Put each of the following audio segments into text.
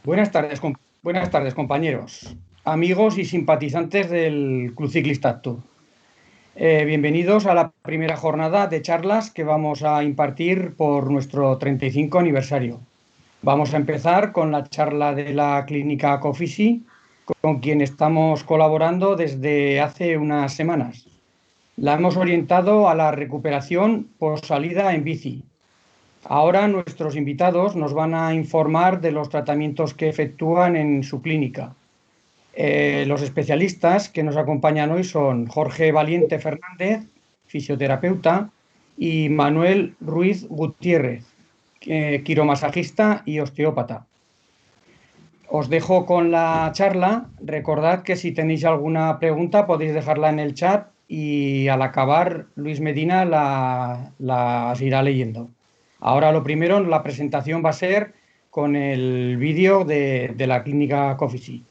Buenas tardes, compañeros, amigos y simpatizantes del Club Ciclista Actur. Bienvenidos a la primera jornada de charlas que vamos a impartir por nuestro 35 aniversario. Vamos a empezar con la charla de la Clínica Cofisi, con quien estamos colaborando desde hace unas semanas. La hemos orientado a la recuperación post salida en bici. Ahora nuestros invitados nos van a informar de los tratamientos que efectúan en su clínica. Los especialistas que nos acompañan hoy son Jorge Valiente Fernández, fisioterapeuta, y Manuel Ruiz Gutiérrez, quiromasajista y osteópata. Os dejo con la charla. Recordad que si tenéis alguna pregunta podéis dejarla en el chat y al acabar Luis Medina las irá leyendo. Ahora lo primero, la presentación va a ser con el vídeo de la Clínica Cofisi.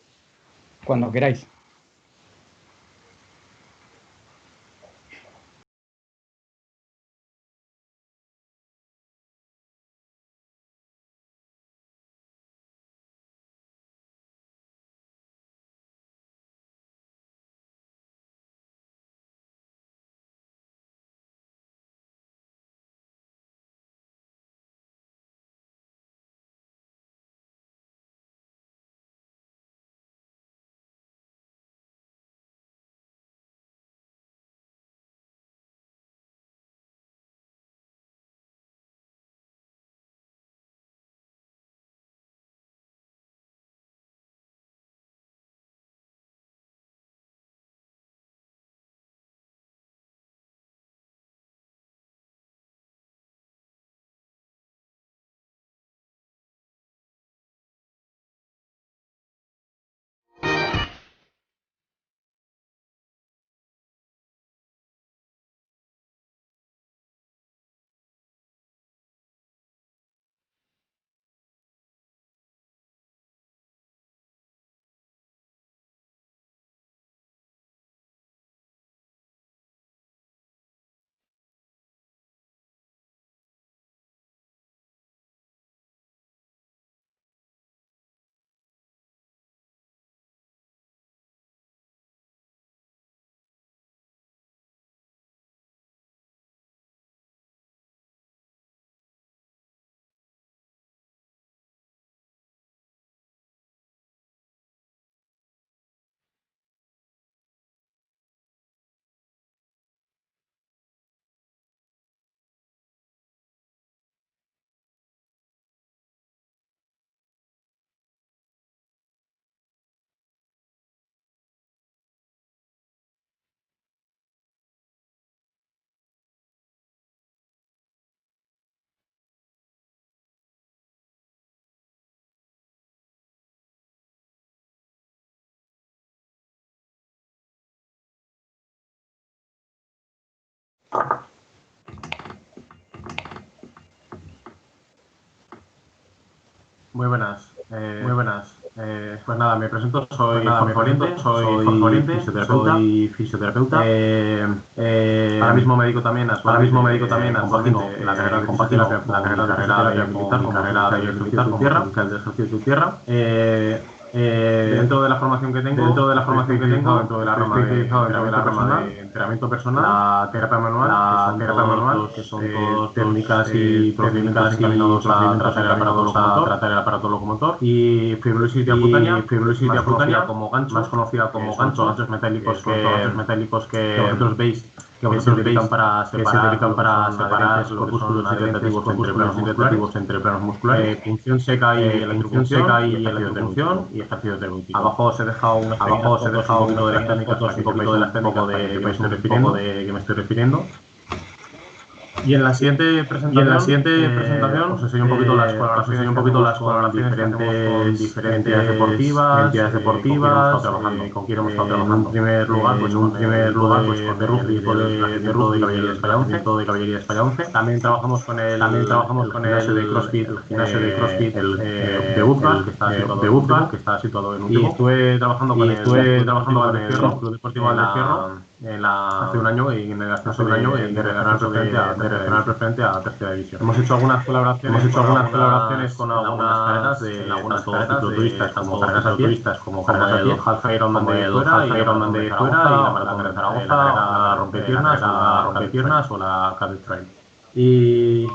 Cuando queráis. Muy buenas, muy buenas. Pues nada, me presento, soy Jorge Valiente, soy fisioterapeuta. Ahora mismo me dedico también a compartiendo la carrera de ejercicio de tierra. Dentro de la formación que tengo, dentro de la rama de entrenamiento personal, la terapia manual, que son todas técnicas y procedimientos encaminados a tratar el aparato locomotor, y fibrositis cutánea, más conocida como ganchos metálicos que vosotros veis que se utilizan para separar los músculos identativos entre planos musculares, punción seca y electropunción y ejercicio terapéutico. Abajo os he dejado un poquito de las técnicas que me estoy refiriendo. Y en la siguiente presentación os enseño un poquito las colaboraciones diferentes entidades deportivas con quien hemos estado trabajando. En un primer lugar, con de rugby, de caballería España 11. También trabajamos con el gimnasio de CrossFit, de Urcal, que está situado en Último. Y estuve trabajando con el Club Deportivo Valdefierro, hace un año y en el ascenso de regional preferente a tercera división. Hemos hecho algunas colaboraciones con algunas carreras de cicloturistas como carreras cicloturistas como el Half Ironman de Fuera y la Maratón de Zaragoza, la rompepiernas o la Cadel Trail. Y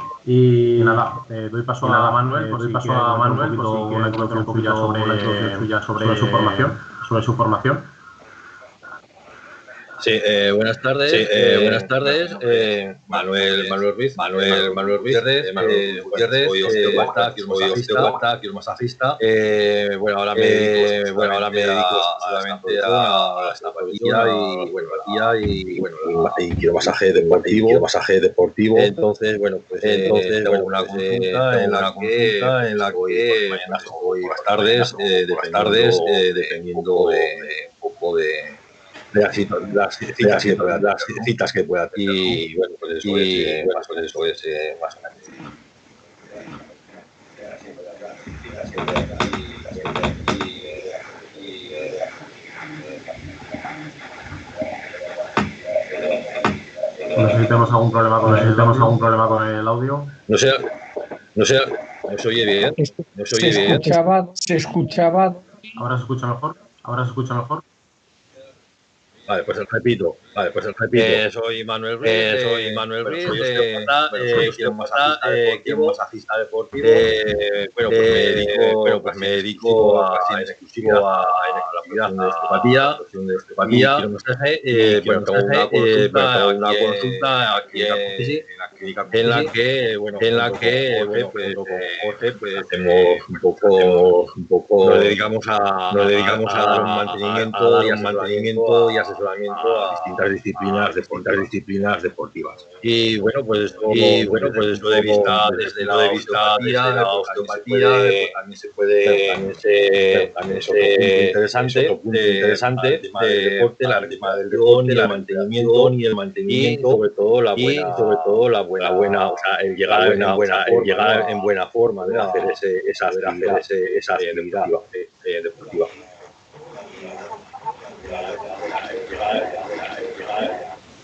nada, doy paso a Manuel, un poquito sobre su formación. Sí, buenas tardes. Buenas tardes. Manuel Ruiz. Gutiérrez. Soy osteopata, quiromasajista. Bueno, ahora me dedico solamente a la osteopatía y quiromasaje deportivo. Entonces, bueno, pues tengo una consulta en la que mañana voy por las tardes, dependiendo un poco de las citas que pueda tener. Y bueno, pues eso es más o menos. No sé si tenemos algún problema con el audio. No sé, ¿no se oye bien? Se escuchaba. ¿Ahora se escucha mejor? Vale, pues repito. Soy Manuel Ruiz. Soy quiromasajista deportivo. Bueno, pues me dedico casi en exclusivo a la cuestión de osteopatía, quiromasaje. Tengo una consulta aquí en la que Jorge, pues hacemos un poco nos dedicamos a dar un mantenimiento y asesoramiento a distintas disciplinas deportivas. Y bueno, pues desde el punto de vista desde la osteopatía, pues también se puede también es otro punto interesante del deporte, la recuperación y el mantenimiento, y sobre todo la buena, o sea, el llegar en buena forma de hacer esa actividad deportiva.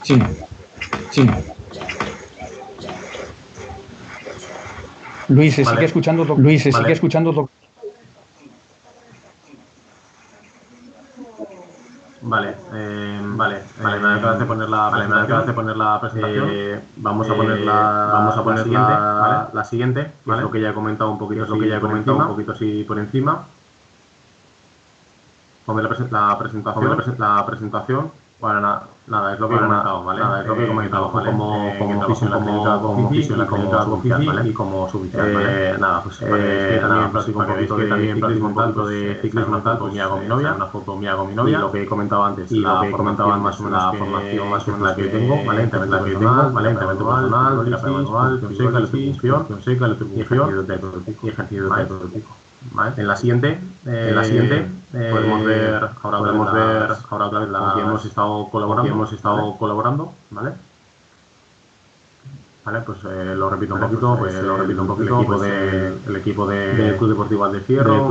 Sí. Luis, se sigue escuchando. Vale, me acabas de poner la presentación. Vamos a poner la siguiente, que es lo que ya he comentado un poquito, así por encima. Ponme la presentación. Bueno, nada, es lo que he comentado, ¿vale? Como fisio en la clínica oficial, ¿vale? Y como suboficial, ¿vale? Nada, pues también platico un poquito de ciclismo tal, pues me hago mi novia, una foto me hago mi novia, y lo que he comentado antes, la formación más o menos la que tengo, ¿vale? Entrenamiento personal, terapia manual, función seca, electrofunción y ejercicio de prototipo. ¿Vale? En la siguiente podemos ver ahora otra vez con quien hemos estado colaborando, ¿vale? Vale, pues lo repito un poquito, el equipo del Club Deportivo Valdecierro,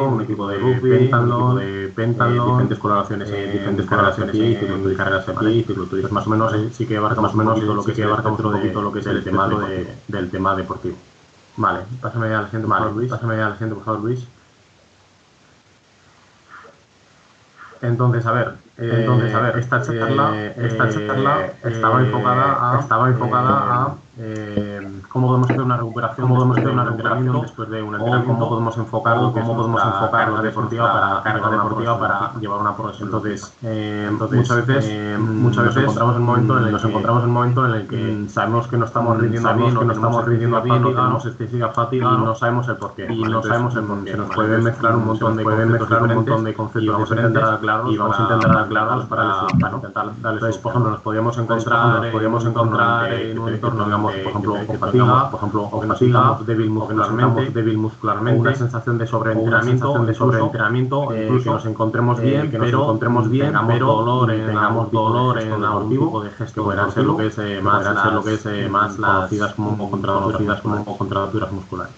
un equipo de Péntalo, diferentes colaboraciones y carreras separadas. Más o menos sí que abarcamos un poquito lo que es el tema del tema deportivo. Vale, pásame al siguiente, por favor, Luis. Entonces, a ver, esta charla estaba enfocada a cómo podemos hacer una recuperación después de un entrenamiento, cómo podemos enfocarlo carga deportiva para llevar una progresión. Entonces, muchas veces nos encontramos en un momento en el que sabemos que no estamos rindiendo bien, que tenemos excesiva fatiga, y no sabemos el porqué. Se nos pueden mezclar un montón de conceptos y vamos a intentar aclararlos para intentar darles. Entonces, por ejemplo, nos podríamos encontrar en un entorno, digamos, por ejemplo, o fatiga, débil muscularmente, o una sensación de sobreentrenamiento, que nos encontremos bien, pero tengamos dolor en algún tipo de gesto, que podrán ser lo que es más conocidas como contracturas musculares.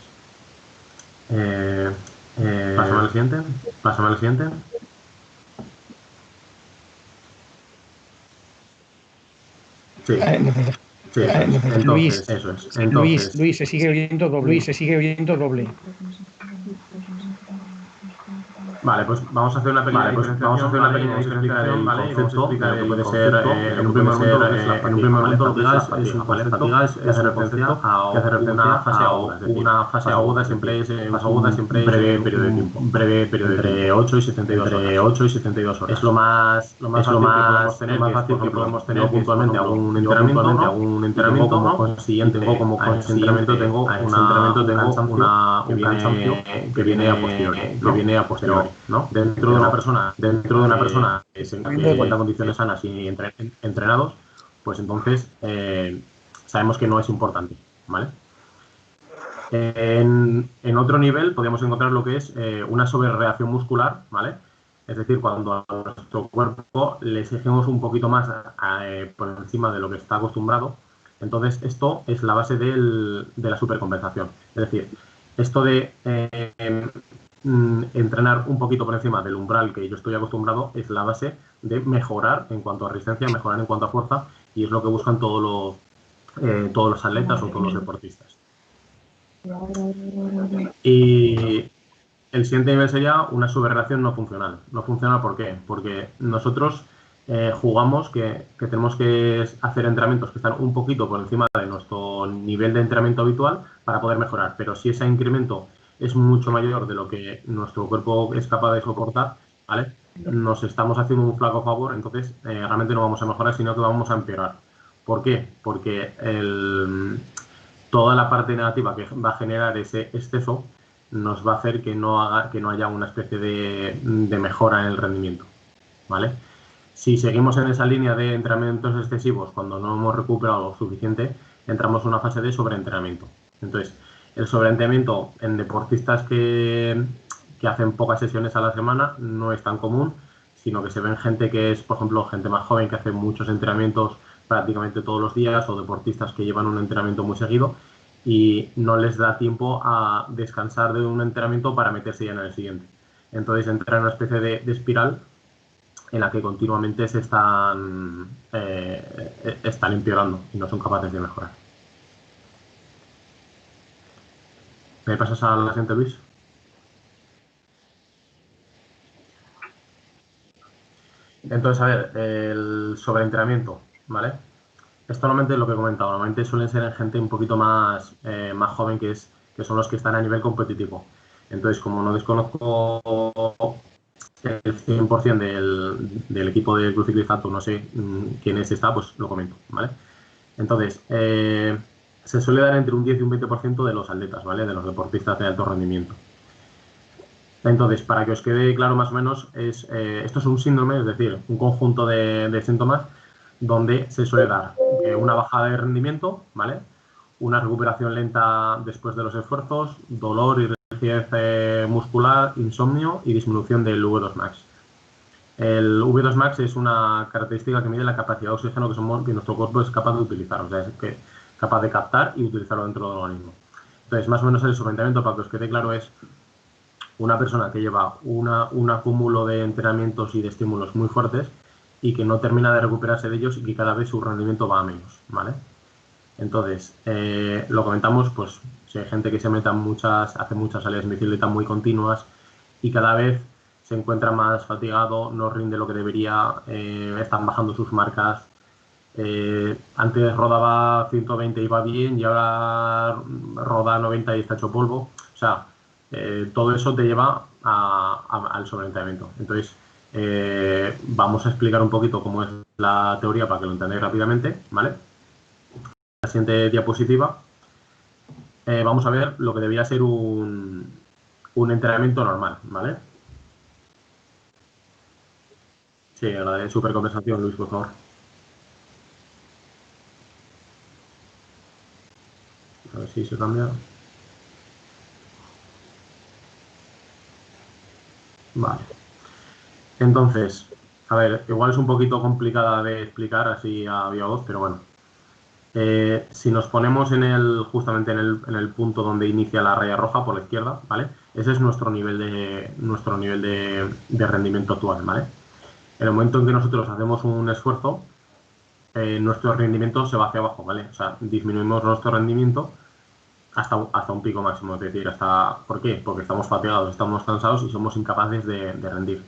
Pásame al siguiente. Sí. Sí, entonces, Luis, eso es. Entonces, Luis, se sigue oyendo doble. Vale, pues vamos a hacer una pequeña diferenciación, ¿vale? Y vamos a explicar el concepto en un primer momento lo que es la fatiga, es un concepto que hace referencia a una fase aguda, siempre es un breve periodo de tiempo, entre 8 y 72 horas. Es lo más fácil que podemos tener, yo puntualmente hago un entrenamiento, como consiguiente a ese entrenamiento tengo un cansancio que viene a posteriori, ¿no? Dentro de una persona que se encuentra en condiciones sanas y entrenados, pues entonces sabemos que no es importante, ¿vale? En otro nivel podemos encontrar lo que es una sobrereacción muscular, ¿vale? Es decir, cuando a nuestro cuerpo le exigimos un poquito más por encima de lo que está acostumbrado. Entonces, esto es la base de la supercompensación. Es decir, esto de entrenar un poquito por encima del umbral que yo estoy acostumbrado es la base de mejorar en cuanto a resistencia, mejorar en cuanto a fuerza, y es lo que buscan todos los atletas o todos los deportistas. Y el siguiente nivel sería una subreacción no funcional. No funcional, ¿por qué? Porque nosotros jugamos que tenemos que hacer entrenamientos que están un poquito por encima de nuestro nivel de entrenamiento habitual para poder mejorar. Pero si ese incremento es mucho mayor de lo que nuestro cuerpo es capaz de soportar, ¿vale? Nos estamos haciendo un flaco favor, entonces realmente no vamos a mejorar, sino que vamos a empeorar. ¿Por qué? Porque toda la parte negativa que va a generar ese exceso nos va a hacer que no haya una especie de mejora en el rendimiento, ¿vale? Si seguimos en esa línea de entrenamientos excesivos cuando no hemos recuperado lo suficiente, entramos en una fase de sobreentrenamiento. Entonces, el sobreentrenamiento en deportistas que hacen pocas sesiones a la semana no es tan común, sino que se ven gente que es, por ejemplo, gente más joven que hace muchos entrenamientos prácticamente todos los días, o deportistas que llevan un entrenamiento muy seguido y no les da tiempo a descansar de un entrenamiento para meterse ya en el siguiente. Entonces entra en una especie de espiral en la que continuamente se están empeorando y no son capaces de mejorar. ¿Me pasas a la siguiente, Luis? Entonces, a ver, el sobreentrenamiento, ¿vale? Esto normalmente es lo que he comentado, normalmente suelen ser en gente un poquito más joven, que son los que están a nivel competitivo. Entonces, como no desconozco el 100% del equipo de Cruz Ciclista, no sé quién está, pues lo comento, ¿vale? Entonces, se suele dar entre un 10 y un 20% de los atletas, ¿vale? De los deportistas de alto rendimiento. Entonces, para que os quede claro más o menos, esto es un síndrome, es decir, un conjunto de síntomas donde se suele dar una bajada de rendimiento, ¿vale? Una recuperación lenta después de los esfuerzos, dolor y rigidez muscular, insomnio y disminución del V2 max. El V2 max es una característica que mide la capacidad de oxígeno que nuestro cuerpo es capaz de utilizar, o sea, es capaz de captar y utilizarlo dentro del organismo. Entonces, más o menos el sobreentrenamiento, para que os quede claro, es una persona que lleva un acúmulo de entrenamientos y de estímulos muy fuertes y que no termina de recuperarse de ellos y que cada vez su rendimiento va a menos, ¿vale? Entonces, lo comentamos, pues si hay gente que hace muchas salidas en bicicleta muy continuas y cada vez se encuentra más fatigado, no rinde lo que debería, están bajando sus marcas. Antes rodaba 120 y iba bien, y ahora roda 90 y está hecho polvo. O sea, todo eso te lleva al sobreentrenamiento. Entonces, vamos a explicar un poquito cómo es la teoría para que lo entendáis rápidamente, ¿vale? La siguiente diapositiva. Vamos a ver lo que debería ser un entrenamiento normal, ¿vale? Sí, la de supercompensación, Luis, por favor. A ver si se cambia. Vale. Entonces, a ver, igual es un poquito complicada de explicar así a viva voz, pero bueno. Si nos ponemos justamente en el punto donde inicia la raya roja por la izquierda, ¿vale? Ese es nuestro nivel de rendimiento actual, ¿vale? En el momento en que nosotros hacemos un esfuerzo, nuestro rendimiento se va hacia abajo, ¿vale? O sea, disminuimos nuestro rendimiento hasta un pico máximo, es decir, ¿por qué? Porque estamos fatigados, estamos cansados y somos incapaces de rendir.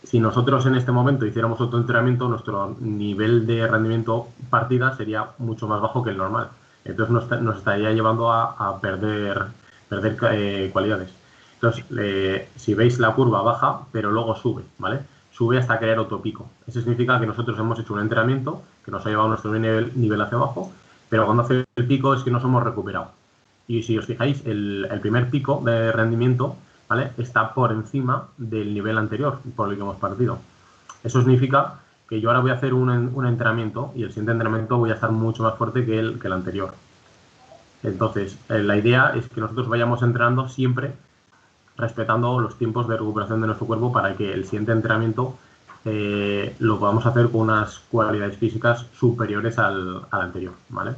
Si nosotros en este momento hiciéramos otro entrenamiento, nuestro nivel de rendimiento partida sería mucho más bajo que el normal. Entonces nos estaría llevando a perder cualidades. Entonces, si veis, la curva baja, pero luego sube, ¿vale? Sube hasta crear otro pico. Eso significa que nosotros hemos hecho un entrenamiento que nos ha llevado nuestro nivel hacia abajo, pero cuando hace el pico es que nos hemos recuperado. Y si os fijáis, el primer pico de rendimiento, ¿vale?, está por encima del nivel anterior por el que hemos partido. Eso significa que yo ahora voy a hacer un entrenamiento y el siguiente entrenamiento voy a estar mucho más fuerte que el anterior. Entonces, la idea es que nosotros vayamos entrenando siempre respetando los tiempos de recuperación de nuestro cuerpo para que el siguiente entrenamiento lo podamos hacer con unas cualidades físicas superiores al anterior, ¿vale?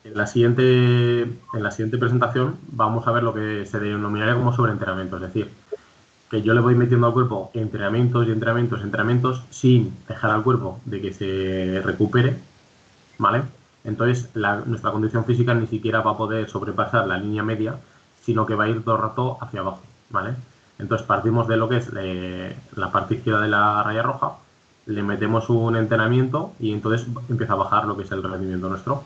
En la siguiente presentación vamos a ver lo que se denominaría como sobreentrenamiento, es decir, que yo le voy metiendo al cuerpo entrenamientos y entrenamientos sin dejar al cuerpo de que se recupere, ¿vale? Entonces nuestra condición física ni siquiera va a poder sobrepasar la línea media, sino que va a ir todo el rato hacia abajo, ¿vale? Entonces partimos de lo que es la parte izquierda de la raya roja, le metemos un entrenamiento y entonces empieza a bajar lo que es el rendimiento nuestro.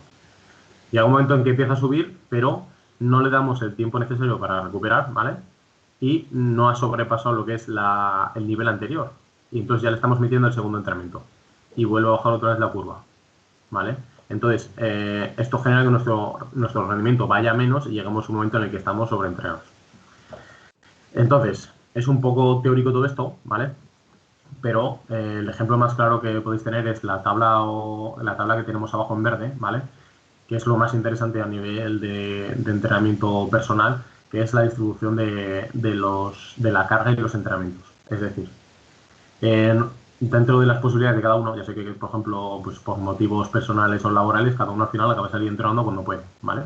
Llega un momento en que empieza a subir, pero no le damos el tiempo necesario para recuperar, ¿vale? Y no ha sobrepasado lo que es el nivel anterior. Y entonces ya le estamos metiendo el segundo entrenamiento. Y vuelve a bajar otra vez la curva, ¿vale? Entonces, esto genera que nuestro rendimiento vaya menos y llegamos a un momento en el que estamos sobreentrenados. Entonces, es un poco teórico todo esto, ¿vale? Pero el ejemplo más claro que podéis tener es la tabla que tenemos abajo en verde, ¿vale?, que es lo más interesante a nivel de entrenamiento personal, que es la distribución de la carga y los entrenamientos. Es decir, dentro de las posibilidades de cada uno, ya sé que, por ejemplo, pues por motivos personales o laborales, cada uno al final acaba de salir entrenando cuando puede, ¿vale?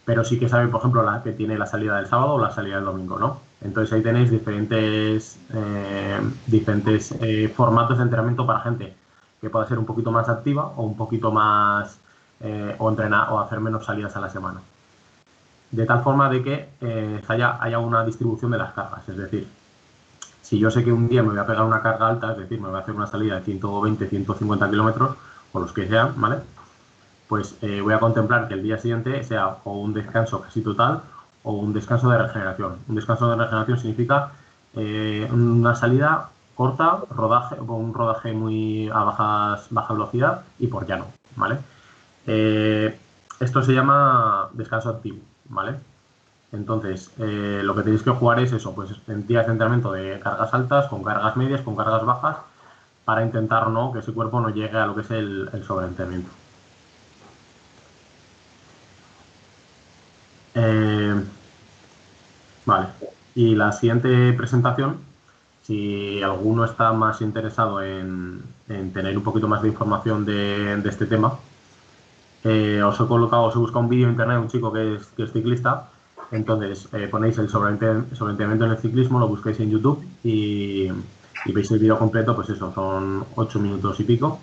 Pero sí que sabe, por ejemplo, la que tiene la salida del sábado o la salida del domingo, ¿no? Entonces ahí tenéis diferentes formatos de entrenamiento para gente que pueda ser un poquito más activa o un poquito más o entrenar o hacer menos salidas a la semana. De tal forma de que haya una distribución de las cargas. Es decir, si yo sé que un día me voy a pegar una carga alta, es decir, me voy a hacer una salida de 120, 150 kilómetros, o los que sean, ¿vale?, pues voy a contemplar que el día siguiente sea o un descanso casi total o un descanso de regeneración. Un descanso de regeneración significa una salida corta, un rodaje muy a baja velocidad y por llano, ¿vale? Esto se llama descanso activo, ¿vale? Entonces, lo que tenéis que jugar es eso, pues en días de entrenamiento de cargas altas, con cargas medias, con cargas bajas, para intentar que ese cuerpo no llegue a lo que es el sobreentrenamiento. Vale, y la siguiente presentación, si alguno está más interesado en tener un poquito más de información de este tema, os he buscado un vídeo en internet de un chico que es ciclista. Entonces ponéis el sobreentrenamiento en el ciclismo, lo busquéis en YouTube y veis el vídeo completo, pues eso, son 8 minutos y pico,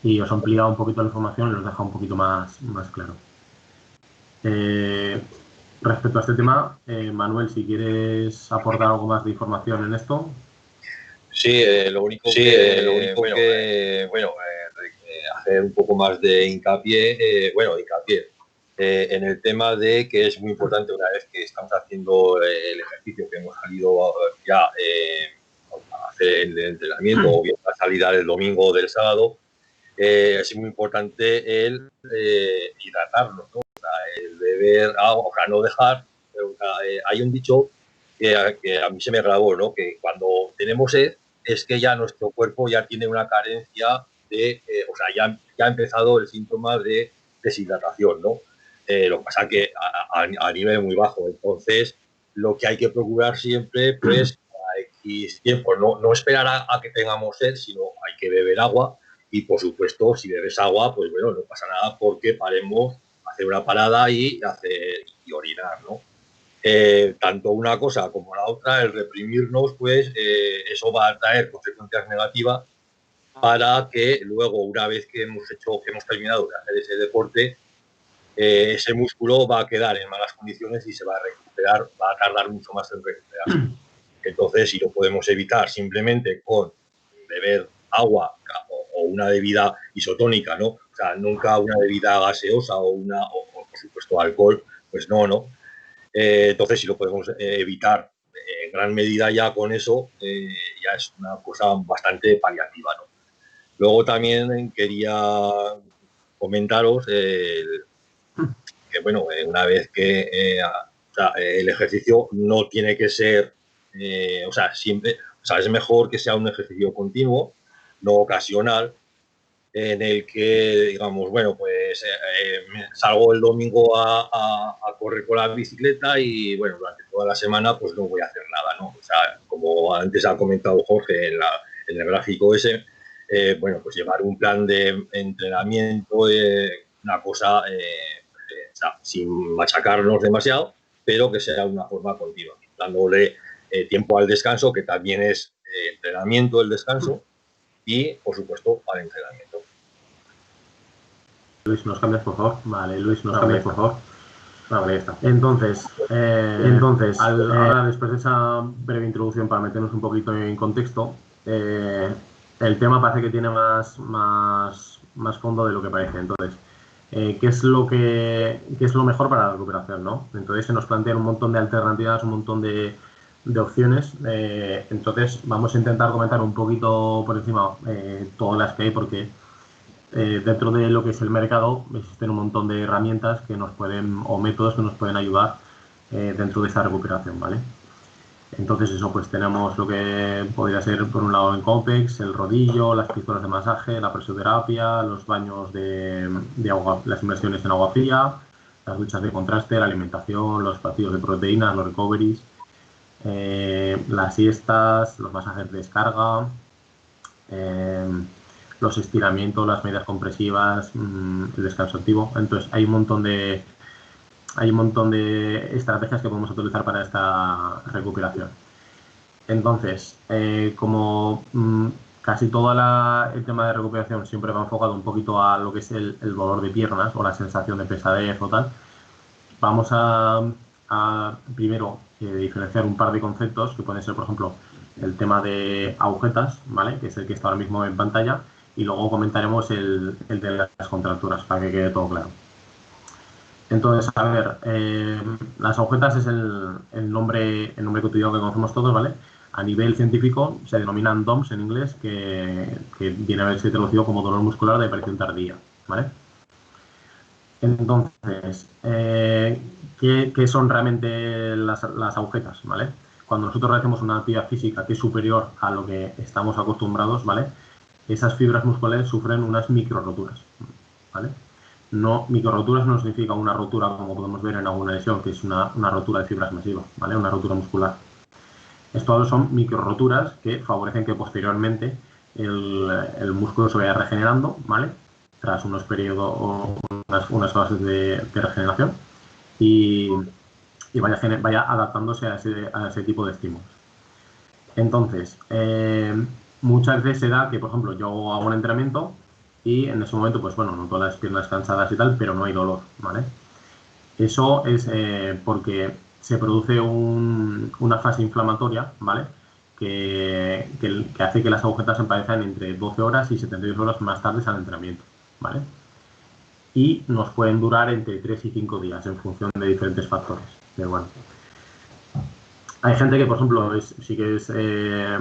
y os amplía un poquito la información y os deja un poquito más claro. Respecto a este tema, Manuel, si quieres aportar algo más de información en esto. Sí, lo único que hacer un poco más de hincapié, en el tema de que es muy importante, una vez que estamos haciendo el ejercicio, que hemos salido ya a hacer el entrenamiento o bien la salida del domingo o del sábado, es muy importante el hidratarnos, ¿no? El beber agua, o sea, no dejar. Hay un dicho que a mí se me grabó, ¿no?, que cuando tenemos sed es que ya nuestro cuerpo ya tiene una carencia o sea, ya ha empezado el síntoma de deshidratación, ¿no? Lo que pasa es que a nivel muy bajo. Entonces, lo que hay que procurar siempre, pues, a X tiempo, no esperar a que tengamos sed, sino hay que beber agua. Y, por supuesto, si bebes agua, pues bueno, no pasa nada porque paremos, hacer una parada y orinar, ¿no? Tanto una cosa como la otra, el reprimirnos, pues eso va a traer consecuencias negativas para que luego, una vez que hemos terminado de hacer ese deporte, ese músculo va a quedar en malas condiciones y se va a recuperar, va a tardar mucho más en recuperarse. Entonces, si lo podemos evitar simplemente con beber agua o una bebida isotónica, ¿no? O sea, nunca una bebida gaseosa o por supuesto, alcohol, pues no. Entonces, si lo podemos evitar en gran medida ya con eso, ya es una cosa bastante paliativa, ¿no? Luego también quería comentaros que, bueno, una vez que o sea, el ejercicio no tiene que ser, o sea, siempre, o sea, es mejor que sea un ejercicio continuo, no ocasional, en el que, digamos, bueno, pues salgo el domingo a correr con la bicicleta y, bueno, durante toda la semana pues no voy a hacer nada, ¿no? O sea, como antes ha comentado Jorge en el gráfico ese, bueno, pues llevar un plan de entrenamiento, una cosa, o sea, sin machacarnos demasiado, pero que sea de una forma continua, dándole tiempo al descanso, que también es entrenamiento el descanso, y, por supuesto, al entrenamiento. Luis, ¿nos cambias, por favor? Vale, Luis, ¿nos cambias, por favor? Vale, ya está. Entonces, ahora, después de esa breve introducción para meternos un poquito en contexto, el tema parece que tiene más fondo de lo que parece. Entonces, ¿qué es lo mejor para la recuperación, ¿no? Entonces se nos plantean un montón de alternativas, un montón de opciones. Entonces vamos a intentar comentar un poquito por encima todas las que hay, porque dentro de lo que es el mercado existen un montón de herramientas que nos pueden, o métodos que nos pueden ayudar dentro de esa recuperación, ¿vale? Entonces eso, pues tenemos lo que podría ser, por un lado, en Compex, el rodillo, las pistolas de masaje, la presoterapia, los baños de agua, las inmersiones en agua fría, las duchas de contraste, la alimentación, los batidos de proteínas, los recoveries, las siestas, los masajes de descarga, los estiramientos, las medidas compresivas, el descanso activo. Entonces hay un montón de estrategias que podemos utilizar para esta recuperación. Entonces, como casi todo el tema de recuperación siempre va enfocado un poquito a lo que es el dolor de piernas o la sensación de pesadez o tal, vamos a primero diferenciar un par de conceptos que pueden ser, por ejemplo, el tema de agujetas, ¿vale? Que es el que está ahora mismo en pantalla, y luego comentaremos el de las contracturas para que quede todo claro. Entonces, a ver, las agujetas es el nombre cotidiano que conocemos todos, ¿vale? A nivel científico se denominan DOMS en inglés, que viene a verse traducido como dolor muscular de aparición tardía, ¿vale? Entonces, ¿qué son realmente las agujetas, ¿vale? Cuando nosotros realizamos una actividad física que es superior a lo que estamos acostumbrados, ¿vale? Esas fibras musculares sufren unas microroturas, ¿vale? No, microroturas no significa una rotura como podemos ver en alguna lesión, que es una rotura de fibras masivas, ¿vale? Una rotura muscular. Esto son microroturas que favorecen que posteriormente el músculo se vaya regenerando, ¿vale? Tras unos periodos o unas fases de regeneración y vaya adaptándose a ese tipo de estímulos. Entonces, muchas veces se da que, por ejemplo, yo hago un entrenamiento y en ese momento, pues bueno, noto las piernas cansadas y tal, pero no hay dolor, ¿vale? Eso es porque se produce una fase inflamatoria, ¿vale? Que hace que las agujetas se emparezcan entre 12 horas y 72 horas más tarde al entrenamiento, ¿vale? Y nos pueden durar entre 3 y 5 días en función de diferentes factores. Pero bueno, hay gente que, por ejemplo, sí que es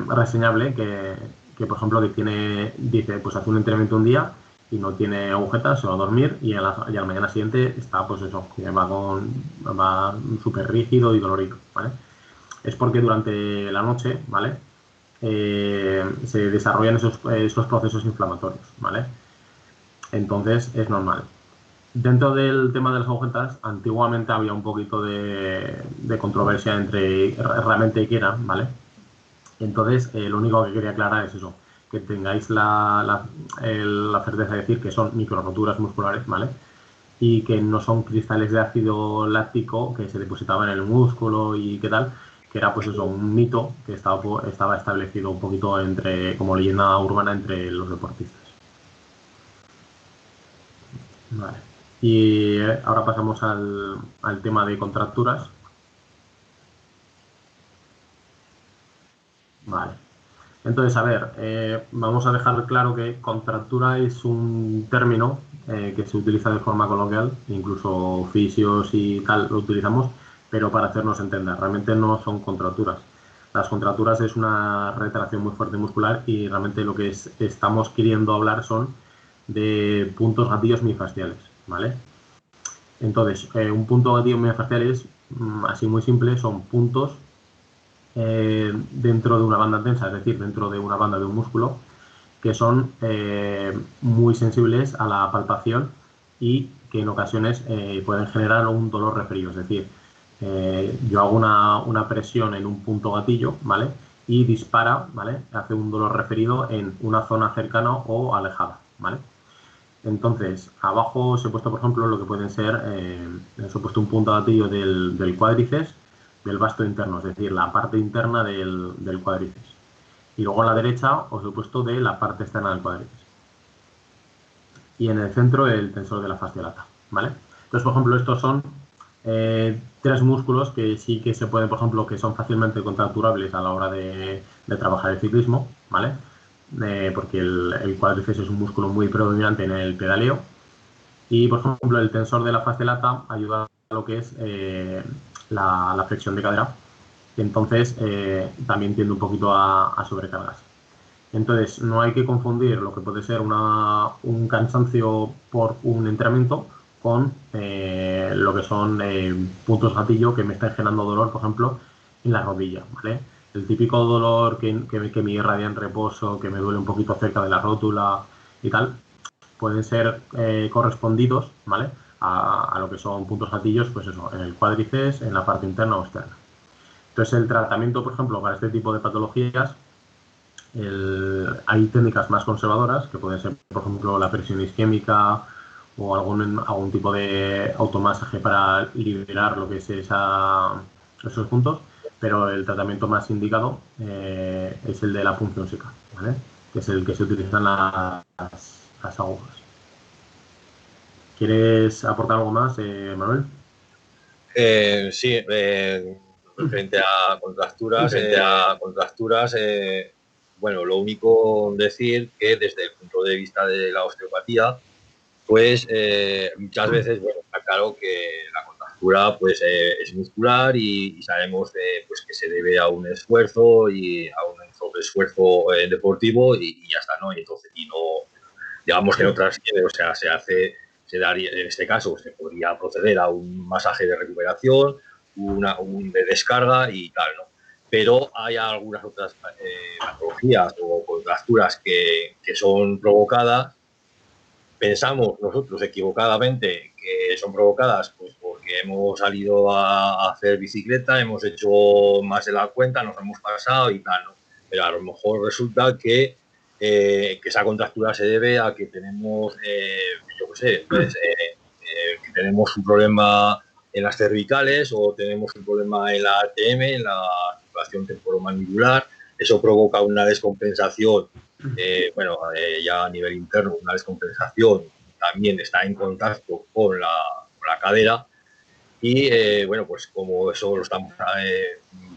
reseñable que, por ejemplo, que dice, pues hace un entrenamiento un día y no tiene agujetas, se va a dormir y a la mañana siguiente está, pues eso, que va súper rígido y dolorido, ¿vale? Es porque durante la noche, ¿vale? Se desarrollan esos procesos inflamatorios, ¿vale? Entonces es normal. Dentro del tema de las agujetas, antiguamente había un poquito de controversia entre realmente qué eran, ¿vale? Entonces, lo único que quería aclarar es eso, que tengáis la certeza de decir que son microroturas musculares, ¿vale? Y que no son cristales de ácido láctico que se depositaban en el músculo y qué tal, que era pues eso, un mito que estaba establecido un poquito como leyenda urbana entre los deportistas. Vale. Y ahora pasamos al tema de contracturas. Vale. Entonces, a ver, vamos a dejar claro que contractura es un término que se utiliza de forma coloquial, incluso fisios y tal lo utilizamos, pero para hacernos entender, realmente no son contracturas. Las contracturas es una retracción muy fuerte muscular y realmente lo que estamos queriendo hablar son de puntos gatillos miofasciales, ¿vale? Entonces, un punto gatillo miofascial es, así muy simple, son puntos dentro de una banda tensa, es decir, dentro de una banda de un músculo, que son muy sensibles a la palpación y que en ocasiones pueden generar un dolor referido. Es decir, yo hago una presión en un punto gatillo, ¿vale? Y dispara, ¿vale? Hace un dolor referido en una zona cercana o alejada, ¿vale? Entonces, abajo os he puesto, por ejemplo, lo que pueden ser, os he puesto un punto gatillo del cuádriceps, del vasto interno, es decir, la parte interna del cuádriceps. Y luego a la derecha os he puesto de la parte externa del cuádriceps. Y en el centro el tensor de la fascia lata, ¿vale? Entonces, por ejemplo, estos son tres músculos que sí que se pueden, por ejemplo, que son fácilmente contracturables a la hora de trabajar el ciclismo, ¿vale? Porque el cuádriceps es un músculo muy predominante en el pedaleo. Y, por ejemplo, el tensor de la fascia lata ayuda a lo que es la flexión de cadera. Entonces, también tiende un poquito a sobrecargas. Entonces, no hay que confundir lo que puede ser un cansancio por un entrenamiento con lo que son puntos gatillo que me están generando dolor, por ejemplo, en la rodilla, ¿vale? El típico dolor que me irradia en reposo, que me duele un poquito cerca de la rótula y tal, pueden ser correspondidos, ¿vale? A lo que son puntos gatillos, pues eso, en el cuádriceps, en la parte interna o externa. Entonces, el tratamiento, por ejemplo, para este tipo de patologías, hay técnicas más conservadoras, que pueden ser, por ejemplo, la presión isquémica o algún tipo de automasaje para liberar lo que es esos puntos, pero el tratamiento más indicado es el de la punción seca, ¿vale? Que es el que se utilizan las agujas. ¿Quieres aportar algo más, Manuel? Sí, frente a contracturas, bueno, lo único decir que desde el punto de vista de la osteopatía, pues muchas veces, bueno, está claro que la contractura pues, es muscular y sabemos pues, que se debe a un esfuerzo y a un sobreesfuerzo deportivo y ya está, ¿no? Y entonces, no, digamos que no trasciende, o sea, se daría, en este caso, se podría proceder a un masaje de recuperación, un de descarga y tal, ¿no? Pero hay algunas otras patologías o contracturas que son provocadas. Pensamos nosotros equivocadamente que son provocadas pues porque hemos salido a hacer bicicleta, hemos hecho más de la cuenta, nos hemos pasado y tal, ¿no? Pero a lo mejor resulta que esa contractura se debe a que tenemos, yo qué sé, pues, que tenemos un problema en las cervicales o tenemos un problema en la ATM, en la articulación temporomandibular. Eso provoca una descompensación, bueno, ya a nivel interno, una descompensación también está en contacto con la cadera. Y bueno, pues como eso lo estamos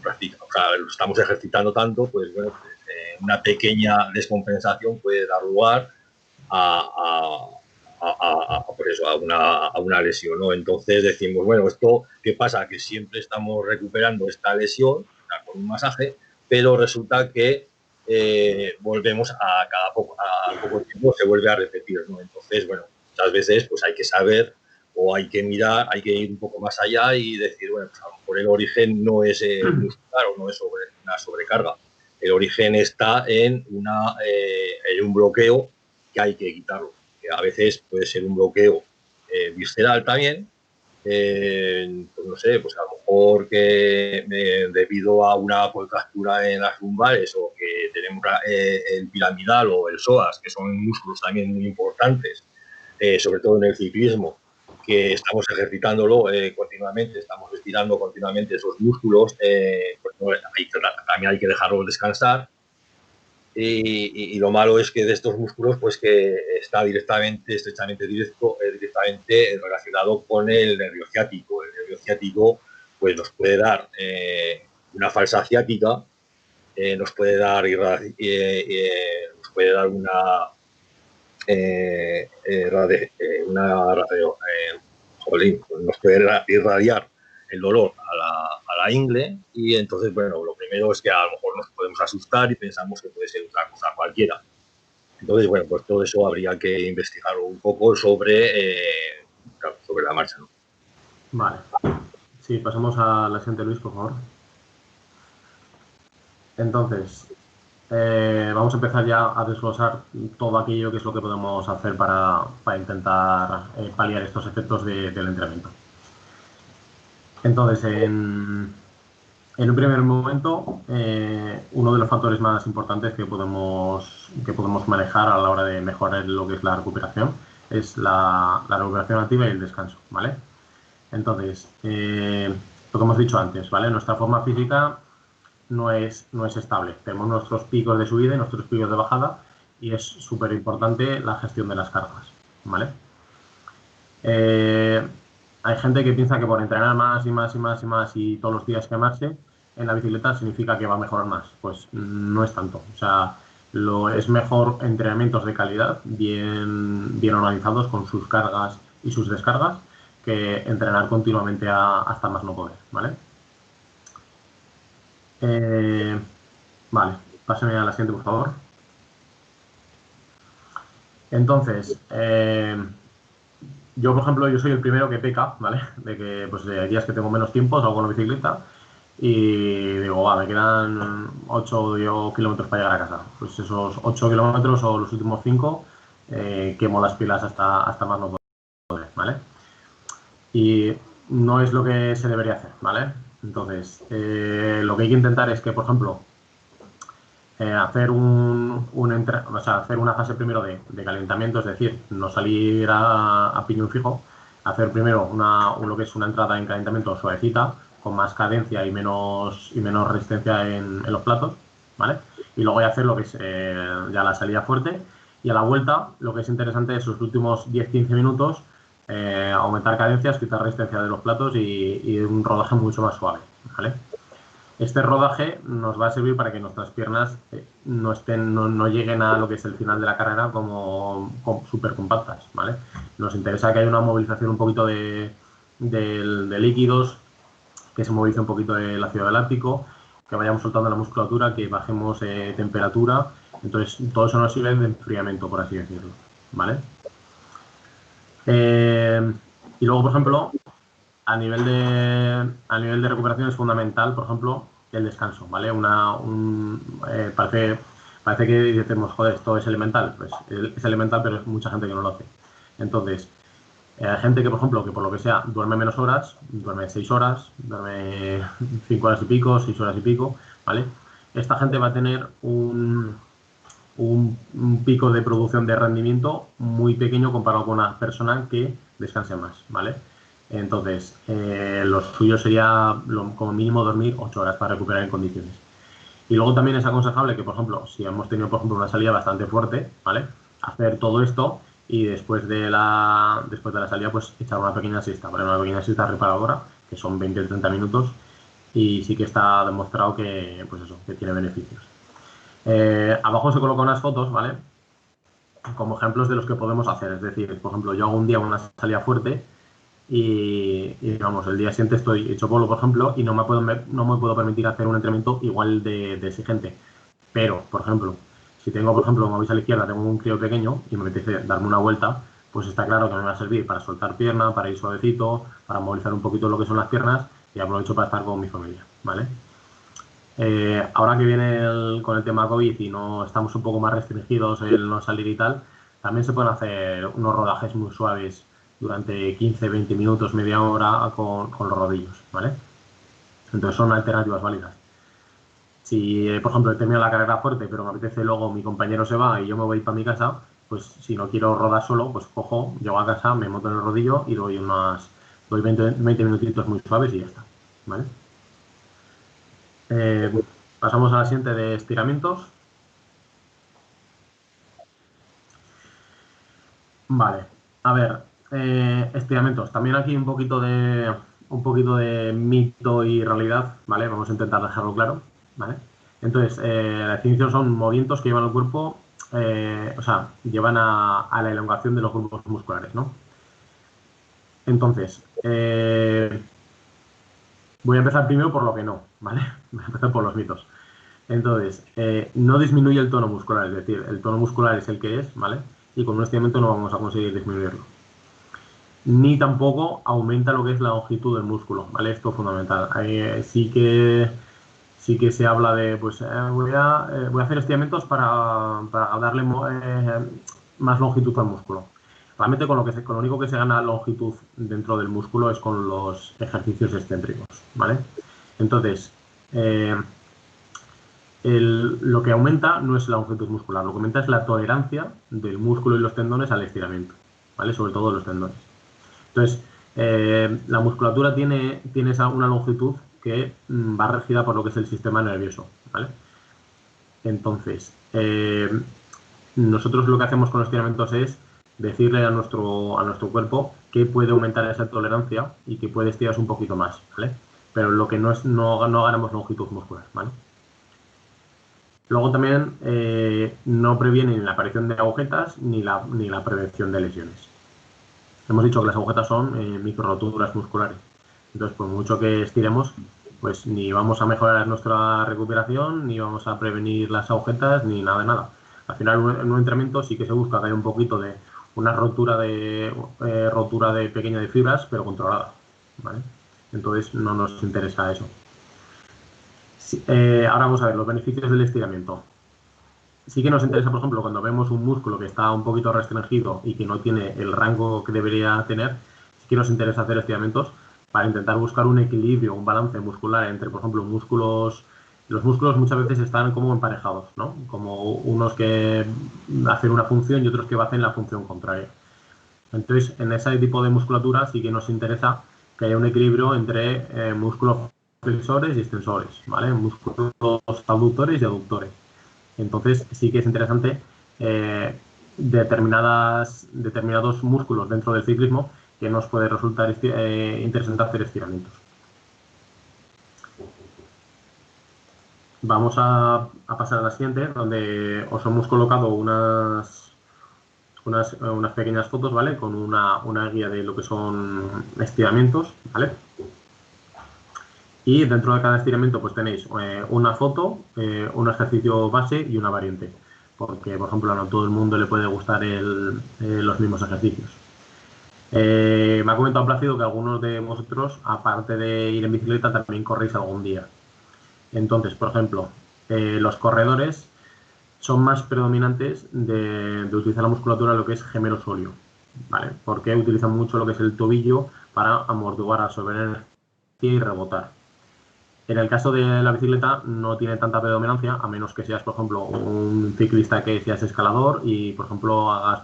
practicando, o sea, lo estamos ejercitando tanto, pues bueno, pues, una pequeña descompensación puede dar lugar por eso, a una lesión, ¿no? Entonces decimos, bueno, ¿esto qué pasa? Que siempre estamos recuperando esta lesión, o sea, con un masaje, pero resulta que volvemos a poco tiempo se vuelve a repetir, ¿no? Entonces, bueno, muchas veces pues hay que saber o hay que mirar, hay que ir un poco más allá y decir, bueno, pues a lo mejor el origen no es muscular o no es una sobrecarga. El origen está en un bloqueo que hay que quitarlo. Que a veces puede ser un bloqueo visceral también, pues no sé, pues a lo mejor que debido a una contractura en las lumbares o que tenemos el piramidal o el psoas, que son músculos también muy importantes, sobre todo en el ciclismo, que estamos ejercitándolo continuamente, estamos estirando continuamente esos músculos, pues también hay que dejarlos descansar. Y lo malo es que de estos músculos, pues que está estrechamente directamente relacionado con el nervio ciático. El nervio ciático pues nos puede dar una falsa ciática, nos puede dar nos puede irradiar el dolor a la ingle, y entonces, bueno, lo primero es que a lo mejor nos podemos asustar y pensamos que puede ser otra cosa cualquiera. Entonces, bueno, pues todo eso habría que investigar un poco sobre la marcha, ¿no? Vale. Sí, pasamos a la siguiente, Luis, por favor. Entonces, vamos a empezar ya a desglosar todo aquello que es lo que podemos hacer para intentar paliar estos efectos del entrenamiento. Entonces, en un primer momento, uno de los factores más importantes que podemos manejar a la hora de mejorar lo que es la recuperación es la recuperación activa y el descanso, ¿vale? Entonces, lo que hemos dicho antes, ¿vale? Nuestra forma física no es estable. Tenemos nuestros picos de subida y nuestros picos de bajada, y es súper importante la gestión de las cargas, ¿vale? Hay gente que piensa que por entrenar más y más y más y más y todos los días quemarse en la bicicleta significa que va a mejorar más. Pues no es tanto. O sea, es mejor entrenamientos de calidad, bien organizados con sus cargas y sus descargas, que entrenar continuamente hasta más no poder, ¿vale? Vale, pásame a la siguiente, por favor. Entonces, yo, por ejemplo, yo soy el primero que peca, ¿vale? De que pues hay días que tengo menos tiempo, salgo con la bicicleta y digo, va, me quedan 8 o 10 kilómetros para llegar a casa. Pues esos 8 kilómetros o los últimos 5 quemo las pilas hasta más no poder, ¿vale? Y no es lo que se debería hacer, ¿vale? Entonces, lo que hay que intentar es que, por ejemplo, hacer hacer una fase primero de calentamiento, es decir, no salir a piñón fijo, hacer primero lo que es una entrada en calentamiento suavecita, con más cadencia y menos resistencia en los platos, ¿vale? Y luego hacer lo que es ya la salida fuerte, y a la vuelta lo que es interesante es sus últimos 10-15 minutos aumentar cadencias, quitar resistencia de los platos y un rodaje mucho más suave, ¿vale? Este rodaje nos va a servir para que nuestras piernas no lleguen a lo que es el final de la carrera como súper compactas, ¿vale? Nos interesa que haya una movilización un poquito de líquidos, que se movilice un poquito el ácido láctico, que vayamos soltando la musculatura, que bajemos temperatura. Entonces, todo eso nos sirve de enfriamiento, por así decirlo, ¿vale? Y luego, por ejemplo, a nivel de recuperación es fundamental, por ejemplo, el descanso, ¿vale? Parece que decimos, joder, esto es elemental. Pues es elemental, pero hay mucha gente que no lo hace. Entonces, hay gente que, por ejemplo, que por lo que sea, duerme menos horas, duerme 6 horas, duerme 5 horas y pico, 6 horas y pico, ¿vale? Esta gente va a tener un pico de producción de rendimiento muy pequeño comparado con una persona que descanse más, ¿vale? Entonces, lo suyo sería como mínimo dormir 8 horas para recuperar en condiciones. Y luego también es aconsejable que, por ejemplo, si hemos tenido, por ejemplo, una salida bastante fuerte, ¿vale? Hacer todo esto y después de la salida, pues echar una pequeña siesta, ¿vale? Una pequeña siesta reparadora, que son 20 o 30 minutos, y sí que está demostrado que, pues eso, que tiene beneficios. Abajo se colocan unas fotos, ¿vale? Como ejemplos de los que podemos hacer. Es decir, por ejemplo, yo hago un día una salida fuerte y vamos, el día siguiente estoy hecho polvo, por ejemplo, y no me puedo permitir hacer un entrenamiento igual de exigente. Pero, por ejemplo, si tengo, por ejemplo, como veis a la izquierda, tengo un crío pequeño y me apetece darme una vuelta, pues está claro que me va a servir para soltar pierna, para ir suavecito, para movilizar un poquito lo que son las piernas, y aprovecho para estar con mi familia, ¿vale? Ahora que viene con el tema COVID y no estamos un poco más restringidos en no salir y tal, también se pueden hacer unos rodajes muy suaves durante 15, 20 minutos, media hora con los rodillos, ¿vale? Entonces son alternativas válidas. Si, por ejemplo, he terminado la carrera fuerte, pero me apetece luego mi compañero se va y yo me voy para mi casa, pues si no quiero rodar solo, pues cojo, llego a casa, me monto en el rodillo y doy 20 minutitos muy suaves y ya está, ¿vale? Pasamos a la siguiente de estiramientos. Vale, a ver, estiramientos. También aquí un poquito de mito y realidad, ¿vale? Vamos a intentar dejarlo claro, ¿vale? Entonces, la definición son movimientos que llevan al cuerpo, o sea, llevan a la elongación de los grupos musculares, ¿no? Entonces, voy a empezar primero por lo que no, ¿vale? Voy a empezar por los mitos. Entonces, no disminuye el tono muscular, es decir, el tono muscular es el que es, ¿vale? Y con un estiramiento no vamos a conseguir disminuirlo. Ni tampoco aumenta lo que es la longitud del músculo, ¿vale? Esto es fundamental. Sí que se habla de, pues, voy a hacer estiramientos para darle más longitud al músculo. Realmente con lo único que se gana longitud dentro del músculo es con los ejercicios excéntricos, ¿vale? Entonces, lo que aumenta no es la longitud muscular, lo que aumenta es la tolerancia del músculo y los tendones al estiramiento, ¿vale? Sobre todo los tendones. Entonces, la musculatura tiene una longitud que va regida por lo que es el sistema nervioso, ¿vale? Entonces, nosotros lo que hacemos con los estiramientos es decirle a nuestro cuerpo que puede aumentar esa tolerancia y que puede estirarse un poquito más, ¿vale? Pero lo que no ganamos longitud muscular, ¿vale? Luego también no previene ni la aparición de agujetas ni la prevención de lesiones. Hemos dicho que las agujetas son micro roturas musculares. Entonces, por mucho que estiremos, pues ni vamos a mejorar nuestra recuperación, ni vamos a prevenir las agujetas, ni nada de nada. Al final, en un entrenamiento sí que se busca que haya un poquito de una rotura de pequeña de fibras, pero controlada, ¿vale? Entonces, no nos interesa eso. Sí, ahora vamos a ver los beneficios del estiramiento. Sí que nos interesa, por ejemplo, cuando vemos un músculo que está un poquito restringido y que no tiene el rango que debería tener, sí que nos interesa hacer estiramientos para intentar buscar un equilibrio, un balance muscular entre, por ejemplo, los músculos muchas veces están como emparejados, ¿no? Como unos que hacen una función y otros que hacen la función contraria. Entonces, en ese tipo de musculatura sí que nos interesa que haya un equilibrio entre músculos flexores y extensores, ¿vale? Músculos abductores y aductores. Entonces sí que es interesante determinados músculos dentro del ciclismo que nos puede resultar interesante hacer estiramientos. Vamos a pasar a la siguiente, donde os hemos colocado unas pequeñas fotos, ¿vale? Con una guía de lo que son estiramientos, ¿vale? Y dentro de cada estiramiento pues tenéis una foto, un ejercicio base y una variante. Porque, por ejemplo, no a todo el mundo le puede gustar los mismos ejercicios. Me ha comentado Plácido que algunos de vosotros, aparte de ir en bicicleta, también corréis algún día. Entonces, por ejemplo, los corredores son más predominantes de utilizar la musculatura lo que es gemelo sóleo, ¿vale? Porque utilizan mucho lo que es el tobillo para amortiguar, absorber energía y rebotar. En el caso de la bicicleta no tiene tanta predominancia, a menos que seas, por ejemplo, un ciclista que seas escalador y, por ejemplo, vayas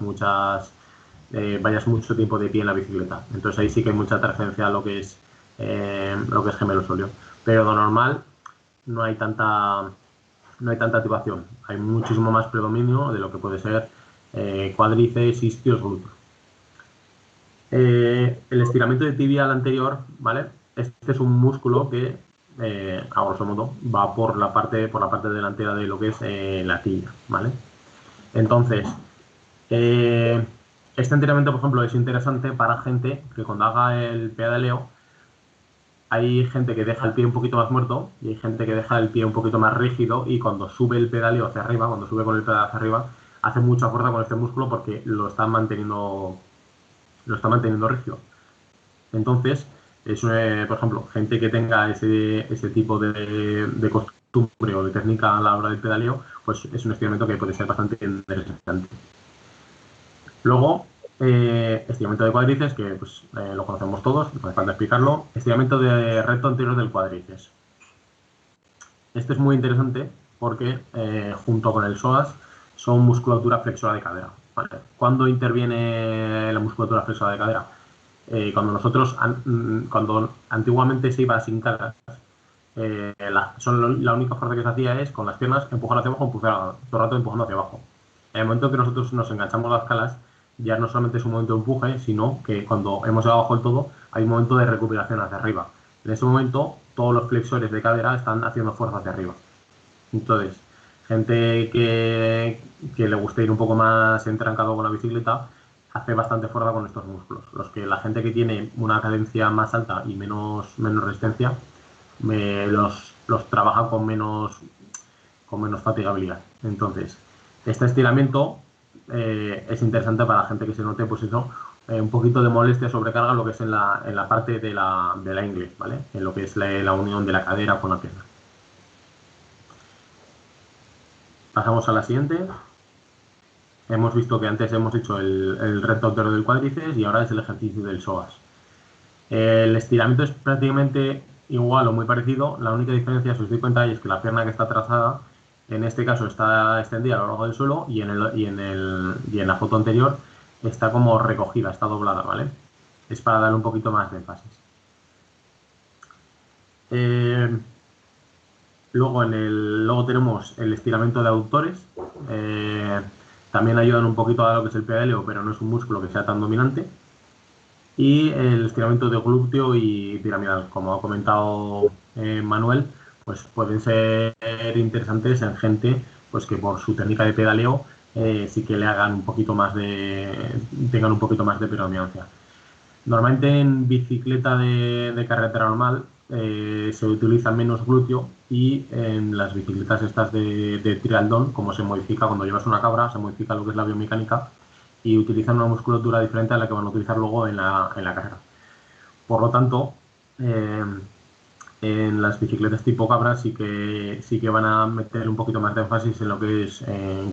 mucho tiempo de pie en la bicicleta. Entonces ahí sí que hay mucha transferencia a lo que es gemelo sóleo. Pero lo normal no hay tanta activación. Hay muchísimo más predominio de lo que puede ser cuádriceps, isquios, glúteos. El estiramiento de tibial anterior, ¿vale? Este es un músculo que a grosso modo va por la parte delantera de lo que es la tibia, ¿vale? Entonces, este entrenamiento, por ejemplo, es interesante para gente que cuando haga el pedaleo, hay gente que deja el pie un poquito más muerto y hay gente que deja el pie un poquito más rígido, y cuando sube el pedaleo hacia arriba, cuando sube con el pedal hacia arriba, hace mucha fuerza con este músculo porque lo está manteniendo rígido. Entonces, por ejemplo, gente que tenga ese tipo de costumbre o de técnica a la hora del pedaleo, pues es un estiramiento que puede ser bastante interesante. Luego, estiramiento de cuádriceps, que pues, lo conocemos todos, no hace falta explicarlo. Estiramiento de recto anterior del cuádriceps. Este es muy interesante porque junto con el psoas son musculatura flexora de cadera. ¿vale? ¿Cuándo interviene la musculatura flexora de cadera? Cuando antiguamente se iba sin cargas, la única fuerza que se hacía es con las piernas empujar hacia abajo, empujar todo el rato empujando hacia abajo. En el momento que nosotros nos enganchamos las calas, ya no solamente es un momento de empuje, sino que cuando hemos llegado abajo del todo, hay un momento de recuperación hacia arriba. En ese momento, todos los flexores de cadera están haciendo fuerza hacia arriba. Entonces, gente que le guste ir un poco más entrancado con la bicicleta, hace bastante fuerza con estos músculos. La gente que tiene una cadencia más alta y menos resistencia, los trabaja con menos fatigabilidad. Entonces, este estiramiento es interesante para la gente que se note, pues eso, un poquito de molestia, sobrecarga, lo que es en la parte de la ingle, ¿vale? En lo que es la unión de la cadera con la pierna. Pasamos a la siguiente. Hemos visto que antes hemos hecho el recto entero del cuádriceps y ahora es el ejercicio del psoas. El estiramiento es prácticamente igual o muy parecido. La única diferencia, si os doy cuenta, es que la pierna que está trazada, en este caso está extendida a lo largo del suelo y en la foto anterior está como recogida, está doblada, ¿vale? Es para darle un poquito más de énfasis. Luego tenemos el estiramiento de aductores. También ayudan un poquito a lo que es el pedaleo, pero no es un músculo que sea tan dominante. Y el estiramiento de glúteo y piramidal, como ha comentado Manuel, pues pueden ser interesantes en gente pues que por su técnica de pedaleo sí que le hagan un poquito más tengan un poquito más de predominancia. Normalmente en bicicleta de carretera normal se utiliza menos glúteo y en las bicicletas estas de trialdón, como se modifica cuando llevas una cabra, se modifica lo que es la biomecánica y utilizan una musculatura diferente a la que van a utilizar luego en la carrera. Por lo tanto, en las bicicletas tipo cabra sí que van a meter un poquito más de énfasis en lo que es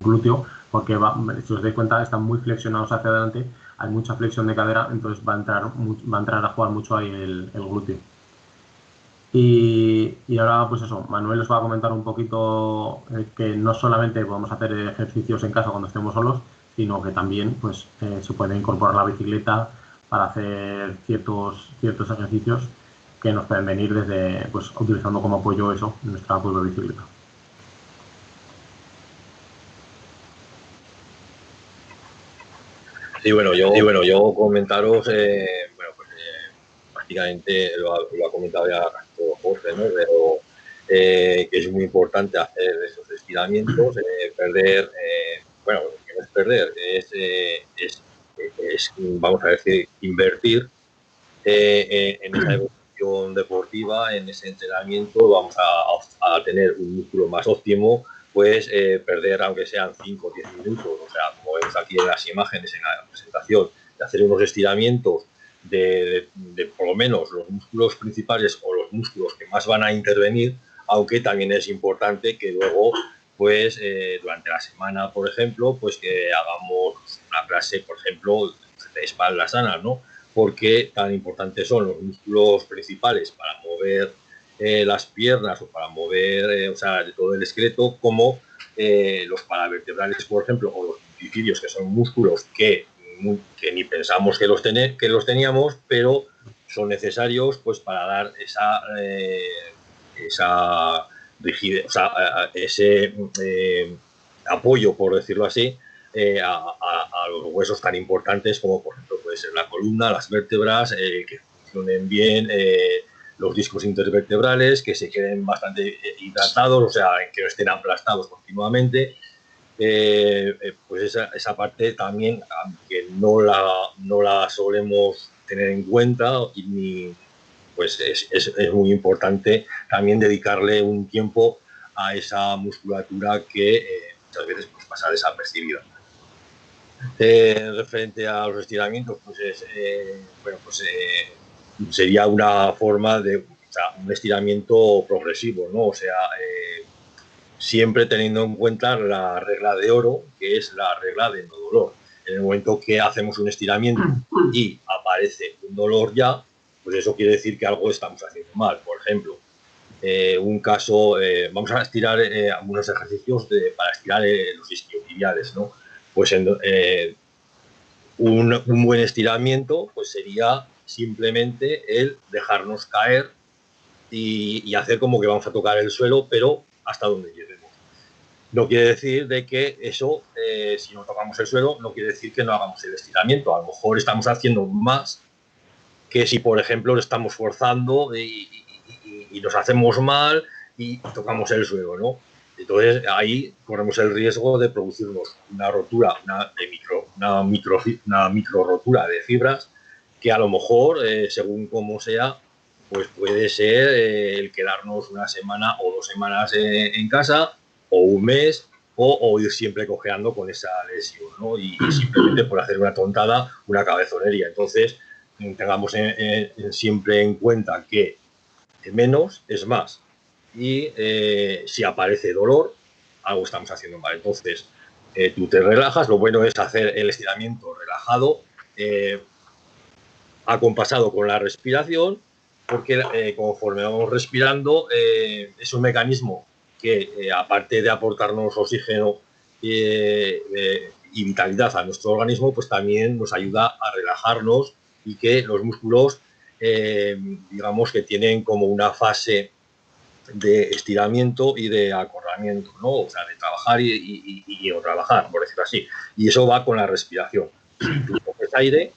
glúteo, porque si os dais cuenta están muy flexionados hacia adelante, hay mucha flexión de cadera, entonces va a entrar a jugar mucho ahí el glúteo. Y ahora pues eso, Manuel os va a comentar un poquito que no solamente podemos hacer ejercicios en casa cuando estemos solos, sino que también pues se puede incorporar la bicicleta para hacer ciertos ejercicios que nos pueden venir desde, pues utilizando como apoyo eso, nuestra propia bicicleta. Sí, bueno, yo comentaros, prácticamente lo ha comentado ya todo Jorge, ¿no? Pero que es muy importante hacer esos estiramientos, perder, bueno, que no es perder, es vamos a decir, invertir en esa evolución deportiva, en ese entrenamiento, vamos a tener un músculo más óptimo, pues perder aunque sean 5 o 10 minutos, o sea, como vemos aquí en las imágenes, en la presentación, de hacer unos estiramientos de por lo menos los músculos principales o los músculos que más van a intervenir, aunque también es importante que luego, pues durante la semana, por ejemplo, pues que hagamos una clase, por ejemplo, de espaldas sanas, ¿no? Porque tan importantes son los músculos principales para mover las piernas o para mover, o sea, todo el esqueleto, como los paravertebrales, por ejemplo, o los glúteos, que son músculos que ni pensamos que los teníamos, pero son necesarios pues para dar esa rigidez, o sea, ese apoyo, por decirlo así, a los huesos tan importantes como por ejemplo puede ser la columna, las vértebras, que funcionen bien, los discos intervertebrales, que se queden bastante hidratados, o sea, que no estén aplastados continuamente. Pues esa parte también, aunque no la solemos tener en cuenta, pues es muy importante también dedicarle un tiempo a esa musculatura que muchas veces pues, pasa desapercibida. Referente a los estiramientos, pues sería una forma de, o sea, un estiramiento progresivo, ¿no? O sea, siempre teniendo en cuenta la regla de oro, que es la regla de no dolor. En el momento que hacemos un estiramiento y aparece un dolor ya, pues eso quiere decir que algo estamos haciendo mal. Por ejemplo, un caso, vamos a estirar algunos ejercicios para estirar los isquiotibiales, ¿no? Pues un buen estiramiento pues sería simplemente el dejarnos caer y hacer como que vamos a tocar el suelo, pero hasta donde lleguemos. No quiere decir de que eso, si no tocamos el suelo, no quiere decir que no hagamos el estiramiento. A lo mejor estamos haciendo más que si, por ejemplo, lo estamos forzando y nos hacemos mal y tocamos el suelo, ¿no? Entonces, ahí corremos el riesgo de producirnos una rotura, una micro rotura de fibras que a lo mejor, según como sea, pues puede ser el quedarnos una semana o 2 semanas en casa, o un mes, o ir siempre cojeando con esa lesión, ¿no? Y simplemente por hacer una tontada, una cabezonería. Entonces, tengamos siempre en cuenta que menos es más. Y si aparece dolor, algo estamos haciendo mal. Entonces, tú te relajas. Lo bueno es hacer el estiramiento relajado, acompasado con la respiración, porque conforme vamos respirando, es un mecanismo que, aparte de aportarnos oxígeno y vitalidad a nuestro organismo, pues también nos ayuda a relajarnos y que los músculos, digamos que tienen como una fase de estiramiento y de acorralamiento, ¿no? O sea, de trabajar y no trabajar, por decirlo así. Y eso va con la respiración. Si tú coges aire,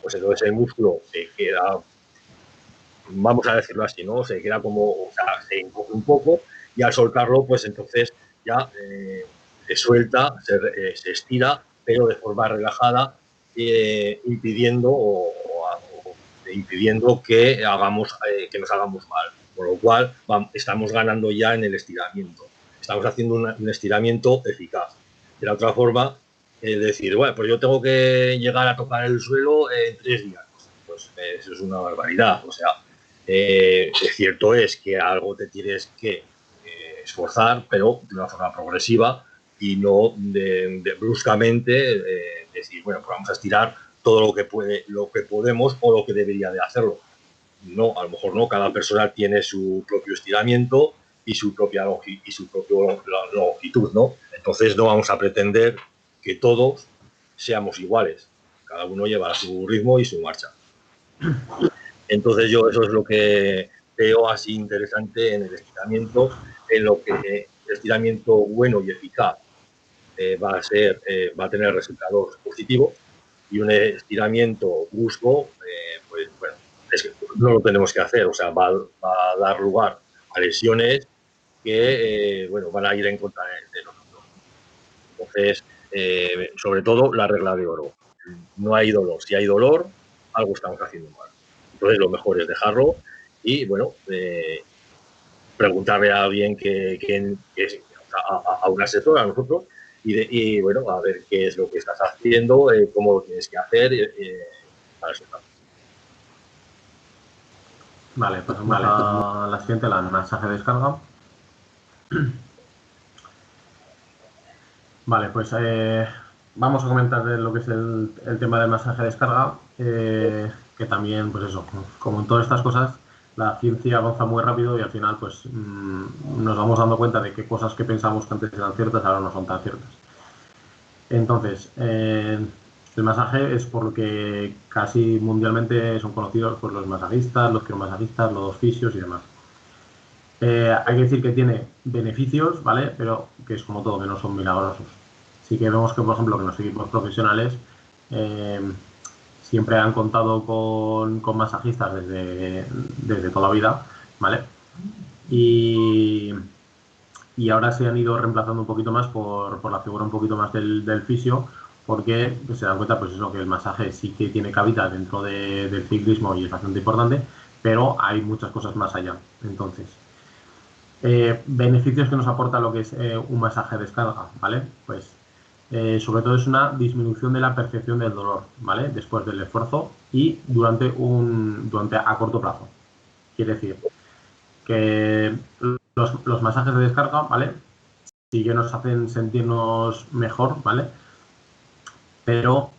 pues entonces el músculo se queda, vamos a decirlo así, ¿no? Se queda como, o sea, se encoge un poco y al soltarlo, pues entonces ya se suelta, se estira, pero de forma relajada, impidiendo que nos hagamos mal. Con lo cual, estamos ganando ya en el estiramiento. Estamos haciendo un estiramiento eficaz. De la otra forma, decir, bueno, pues yo tengo que llegar a tocar el suelo en 3 días. Pues eso es una barbaridad. O sea, cierto es que algo te tienes que esforzar, pero de una forma progresiva y no de bruscamente decir, bueno, pues vamos a estirar todo lo que podemos o lo que debería de hacerlo. No, a lo mejor no, cada persona tiene su propio estiramiento y su propia longitud, ¿no? Entonces no vamos a pretender que todos seamos iguales. Cada uno lleva su ritmo y su marcha. Entonces yo eso es lo que veo así interesante en el estiramiento, en lo que el estiramiento bueno y eficaz va a tener resultados positivos, y un estiramiento brusco, pues bueno, no lo tenemos que hacer, o sea, va a dar lugar a lesiones que, bueno, van a ir en contra de nosotros. Entonces, sobre todo, la regla de oro. No hay dolor. Si hay dolor, algo estamos haciendo mal. Entonces, lo mejor es dejarlo y, bueno, preguntarle a alguien a un asesor, a nosotros, y, bueno, a ver qué es lo que estás haciendo, cómo lo tienes que hacer para eso. Vale, pasamos a la siguiente, la masaje de descarga. Vale, pues vamos a comentar lo que es el tema del masaje de descarga, que también, pues eso, como en todas estas cosas, la ciencia avanza muy rápido y al final pues nos vamos dando cuenta de que cosas que pensamos que antes eran ciertas ahora no son tan ciertas. Entonces, el masaje es por lo que casi mundialmente son conocidos por los masajistas, los quiromasajistas, los fisios y demás. Hay que decir que tiene beneficios, ¿vale? Pero que es como todo, que no son milagrosos. Sí que vemos que, por ejemplo, que los equipos profesionales siempre han contado con masajistas desde toda la vida, ¿vale? Y ahora se han ido reemplazando un poquito más por la figura un poquito más del fisio, porque se dan cuenta, pues eso, que el masaje sí que tiene cabida dentro del ciclismo y es bastante importante, pero hay muchas cosas más allá. Entonces, beneficios que nos aporta lo que es un masaje de descarga, ¿vale? Pues sobre todo es una disminución de la percepción del dolor, ¿vale? Después del esfuerzo y durante a corto plazo. Quiere decir que los masajes de descarga, ¿vale? Sí que nos hacen sentirnos mejor, ¿vale? Pero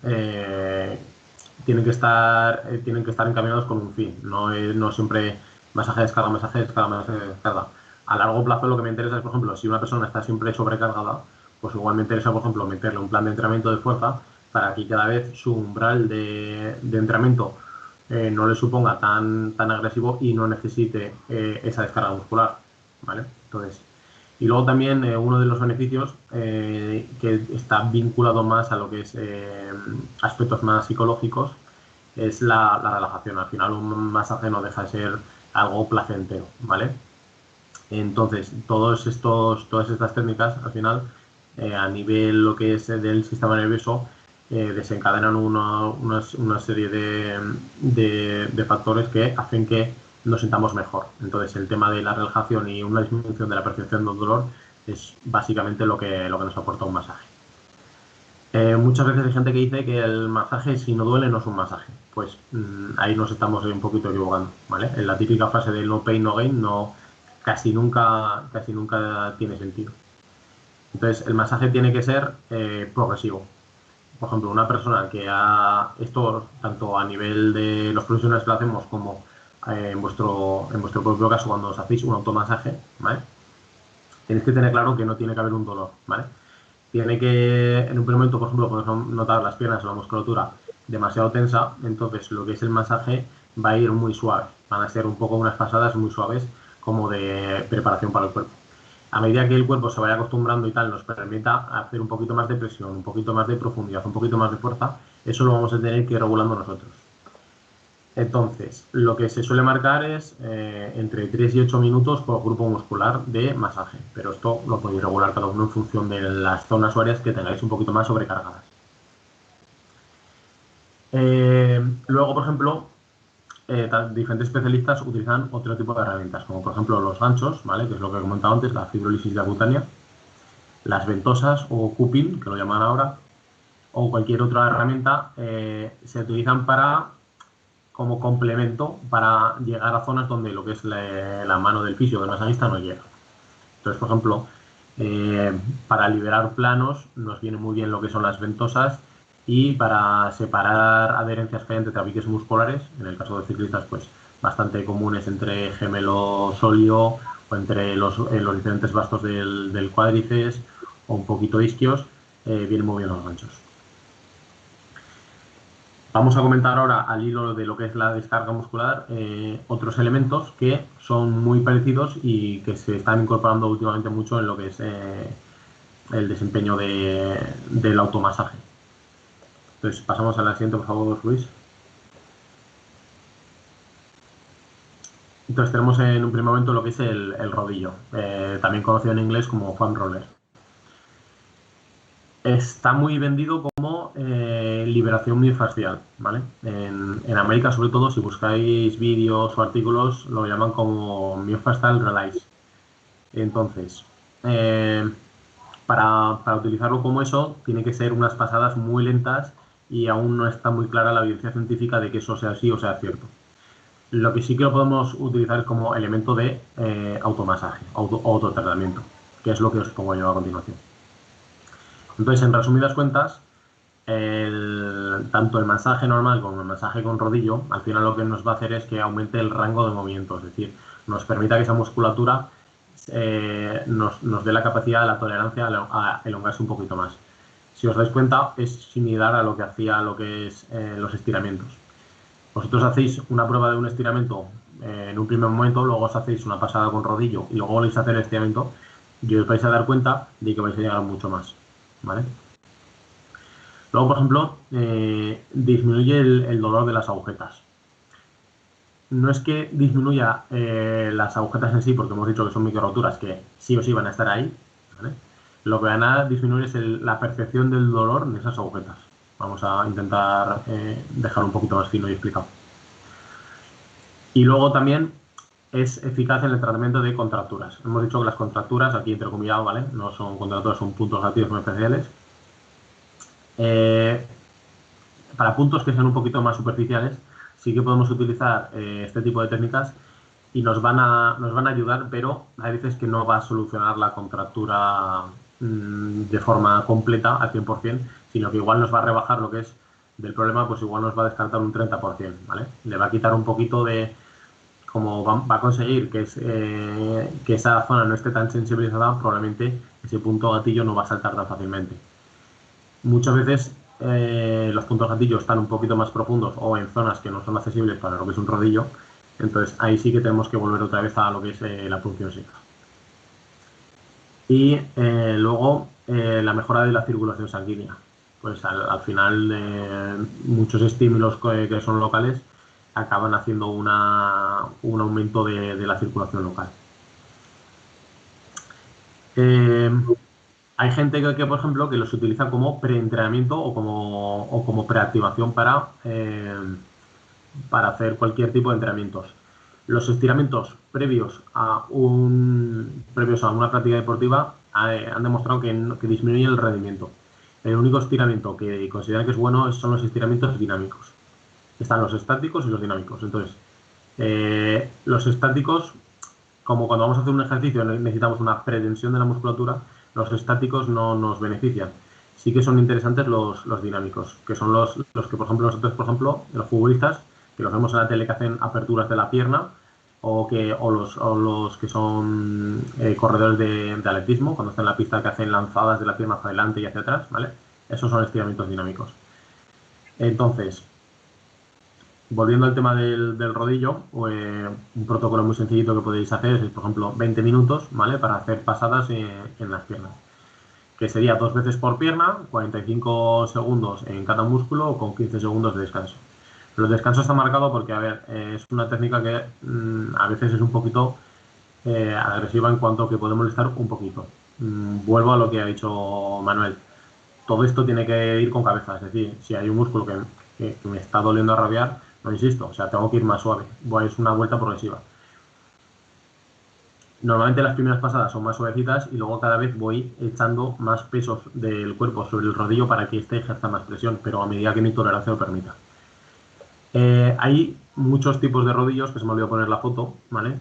tienen que estar encaminados con un fin, no siempre masaje de descarga, masaje de descarga, masaje de descarga. A largo plazo lo que me interesa es, por ejemplo, si una persona está siempre sobrecargada, pues igual me interesa, por ejemplo, meterle un plan de entrenamiento de fuerza para que cada vez su umbral de entrenamiento no le suponga tan agresivo y no necesite esa descarga muscular, ¿vale? Entonces, y luego también uno de los beneficios que está vinculado más a lo que es aspectos más psicológicos es la relajación. Al final un masaje no deja de ser algo placentero, ¿vale? Entonces, todas estas técnicas, al final, a nivel lo que es del sistema nervioso, desencadenan una serie de factores que hacen que nos sintamos mejor. Entonces, el tema de la relajación y una disminución de la percepción del dolor es básicamente lo que nos aporta un masaje. Muchas veces hay gente que dice que el masaje, si no duele, no es un masaje. Pues ahí nos estamos un poquito equivocando, ¿vale? En la típica frase del no pain, no gain, casi nunca tiene sentido. Entonces, el masaje tiene que ser progresivo. Por ejemplo, una persona que esto tanto a nivel de los profesionales que lo hacemos como en vuestro propio caso cuando os hacéis un automasaje, ¿vale? Tenéis que tener claro que no tiene que haber un dolor, ¿vale? Tiene que, en un primer momento, por ejemplo, podemos notar las piernas o la musculatura demasiado tensa, entonces lo que es el masaje va a ir muy suave. Van a ser un poco unas pasadas muy suaves como de preparación para el cuerpo. A medida que el cuerpo se vaya acostumbrando y tal, nos permita hacer un poquito más de presión, un poquito más de profundidad, un poquito más de fuerza, eso lo vamos a tener que ir regulando nosotros. Entonces, lo que se suele marcar es entre 3 y 8 minutos por grupo muscular de masaje, pero esto lo podéis regular cada uno en función de las zonas o áreas que tengáis un poquito más sobrecargadas. Luego, por ejemplo, diferentes especialistas utilizan otro tipo de herramientas, como por ejemplo los ganchos, ¿vale? Que es lo que he comentado antes, la fibrólisis cutánea, las ventosas o cupping, que lo llaman ahora, o cualquier otra herramienta, se utilizan como complemento para llegar a zonas donde lo que es la mano del fisio, del masajista, no llega. Entonces, por ejemplo, para liberar planos nos viene muy bien lo que son las ventosas, y para separar adherencias que hay entre tabiques musculares, en el caso de ciclistas, pues bastante comunes entre gemelo sóleo o entre los diferentes bastos del cuádriceps o un poquito isquios, vienen muy bien los ganchos. Vamos a comentar ahora, al hilo de lo que es la descarga muscular, otros elementos que son muy parecidos y que se están incorporando últimamente mucho en lo que es el desempeño del automasaje. Entonces, pasamos a la siguiente, por favor, Luis. Entonces, tenemos en un primer momento lo que es el rodillo, también conocido en inglés como foam roller. Está muy vendido como liberación miofascial, ¿vale? En América, sobre todo, si buscáis vídeos o artículos, lo llaman como myofascial release. Entonces, para utilizarlo como eso, tiene que ser unas pasadas muy lentas y aún no está muy clara la evidencia científica de que eso sea así o sea cierto. Lo que sí que lo podemos utilizar es como elemento de automasaje, autotratamiento, que es lo que os pongo yo a continuación. Entonces, en resumidas cuentas, tanto el masaje normal como el masaje con rodillo, al final lo que nos va a hacer es que aumente el rango de movimiento, es decir, nos permita que esa musculatura nos dé la capacidad, la tolerancia a elongarse un poquito más. Si os dais cuenta, es similar a lo que hacía lo que es los estiramientos. Vosotros hacéis una prueba de un estiramiento en un primer momento, luego os hacéis una pasada con rodillo y luego volvéis a hacer el estiramiento y os vais a dar cuenta de que vais a llegar mucho más, ¿vale? Luego, por ejemplo, disminuye el dolor de las agujetas. No es que disminuya las agujetas en sí, porque hemos dicho que son micro roturas, que sí o sí van a estar ahí, ¿vale? Lo que van a disminuir es la percepción del dolor de esas agujetas. Vamos a intentar dejar un poquito más fino y explicado. Y luego también es eficaz en el tratamiento de contracturas. Hemos dicho que las contracturas, aquí entrecomillado, ¿vale? No son contracturas, son puntos activos muy especiales. Para puntos que sean un poquito más superficiales, sí que podemos utilizar este tipo de técnicas y nos van a ayudar, pero hay veces que no va a solucionar la contractura de forma completa al 100%, sino que igual nos va a rebajar lo que es del problema, pues igual nos va a descartar un 30%, ¿vale? Le va a quitar un poquito de como va a conseguir que esa zona no esté tan sensibilizada, probablemente ese punto gatillo no va a saltar tan fácilmente. Muchas veces los puntos gatillo están un poquito más profundos o en zonas que no son accesibles para lo que es un rodillo, entonces ahí sí que tenemos que volver otra vez a lo que es la punción seca. Y luego la mejora de la circulación sanguínea. Pues al final muchos estímulos que son locales acaban haciendo un aumento de la circulación local. Hay gente que, por ejemplo, que los utiliza como preentrenamiento o como preactivación para hacer cualquier tipo de entrenamientos. Los estiramientos previos a una práctica deportiva han demostrado que disminuyen el rendimiento. El único estiramiento que consideran que es bueno son los estiramientos dinámicos. Están los estáticos y los dinámicos. Entonces, los estáticos, como cuando vamos a hacer un ejercicio necesitamos una pretensión de la musculatura, los estáticos no nos benefician. Sí que son interesantes los dinámicos, que son los que, por ejemplo, nosotros, los futbolistas, que los vemos en la tele que hacen aperturas de la pierna, o los que son corredores de atletismo, cuando están en la pista que hacen lanzadas de la pierna hacia adelante y hacia atrás, ¿vale? Esos son estiramientos dinámicos. Entonces, volviendo al tema del rodillo, un protocolo muy sencillito que podéis hacer es, por ejemplo, 20 minutos, ¿vale? Para hacer pasadas en las piernas. Que sería 2 veces por pierna, 45 segundos en cada músculo con 15 segundos de descanso. Los descansos están marcados porque, a ver, es una técnica que a veces es un poquito agresiva en cuanto a que puede molestar un poquito. Vuelvo a lo que ha dicho Manuel. Todo esto tiene que ir con cabeza, es decir, si hay un músculo que me está doliendo a rabiar, no insisto, o sea, tengo que ir más suave, es una vuelta progresiva. Normalmente las primeras pasadas son más suavecitas y luego cada vez voy echando más pesos del cuerpo sobre el rodillo para que este ejerza más presión, pero a medida que mi tolerancia lo permita. Hay muchos tipos de rodillos, que se me olvidó poner la foto, ¿vale?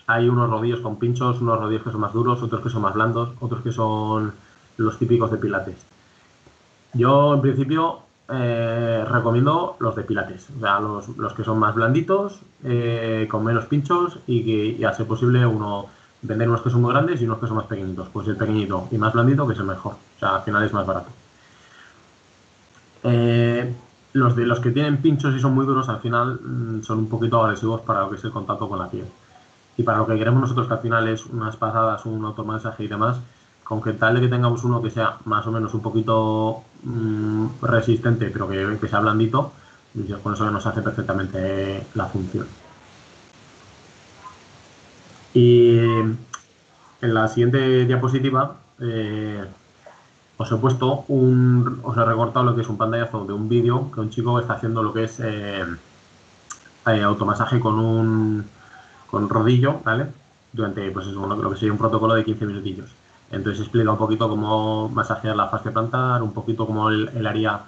Hay unos rodillos con pinchos, unos rodillos que son más duros, otros que son más blandos, otros que son los típicos de pilates. Yo, en principio, recomiendo los de pilates, o sea, los que son más blanditos, con menos pinchos y a ser posible vender unos que son muy grandes y unos que son más pequeñitos. Pues el pequeñito y más blandito que es el mejor, o sea, al final es más barato. Los que tienen pinchos y son muy duros, al final son un poquito agresivos para lo que es el contacto con la piel. Y para lo que queremos nosotros, que al final es unas pasadas, un automasaje y demás, con que tal de que tengamos uno que sea más o menos un poquito resistente, pero que sea blandito, con eso nos hace perfectamente la función. Y en la siguiente diapositiva os he recortado lo que es un pantallazo de un vídeo que un chico está haciendo lo que es automasaje con rodillo, ¿vale? Durante, pues eso, lo que sería un protocolo de 15 minutillos. Entonces explica un poquito cómo masajear la fascia plantar, un poquito cómo el área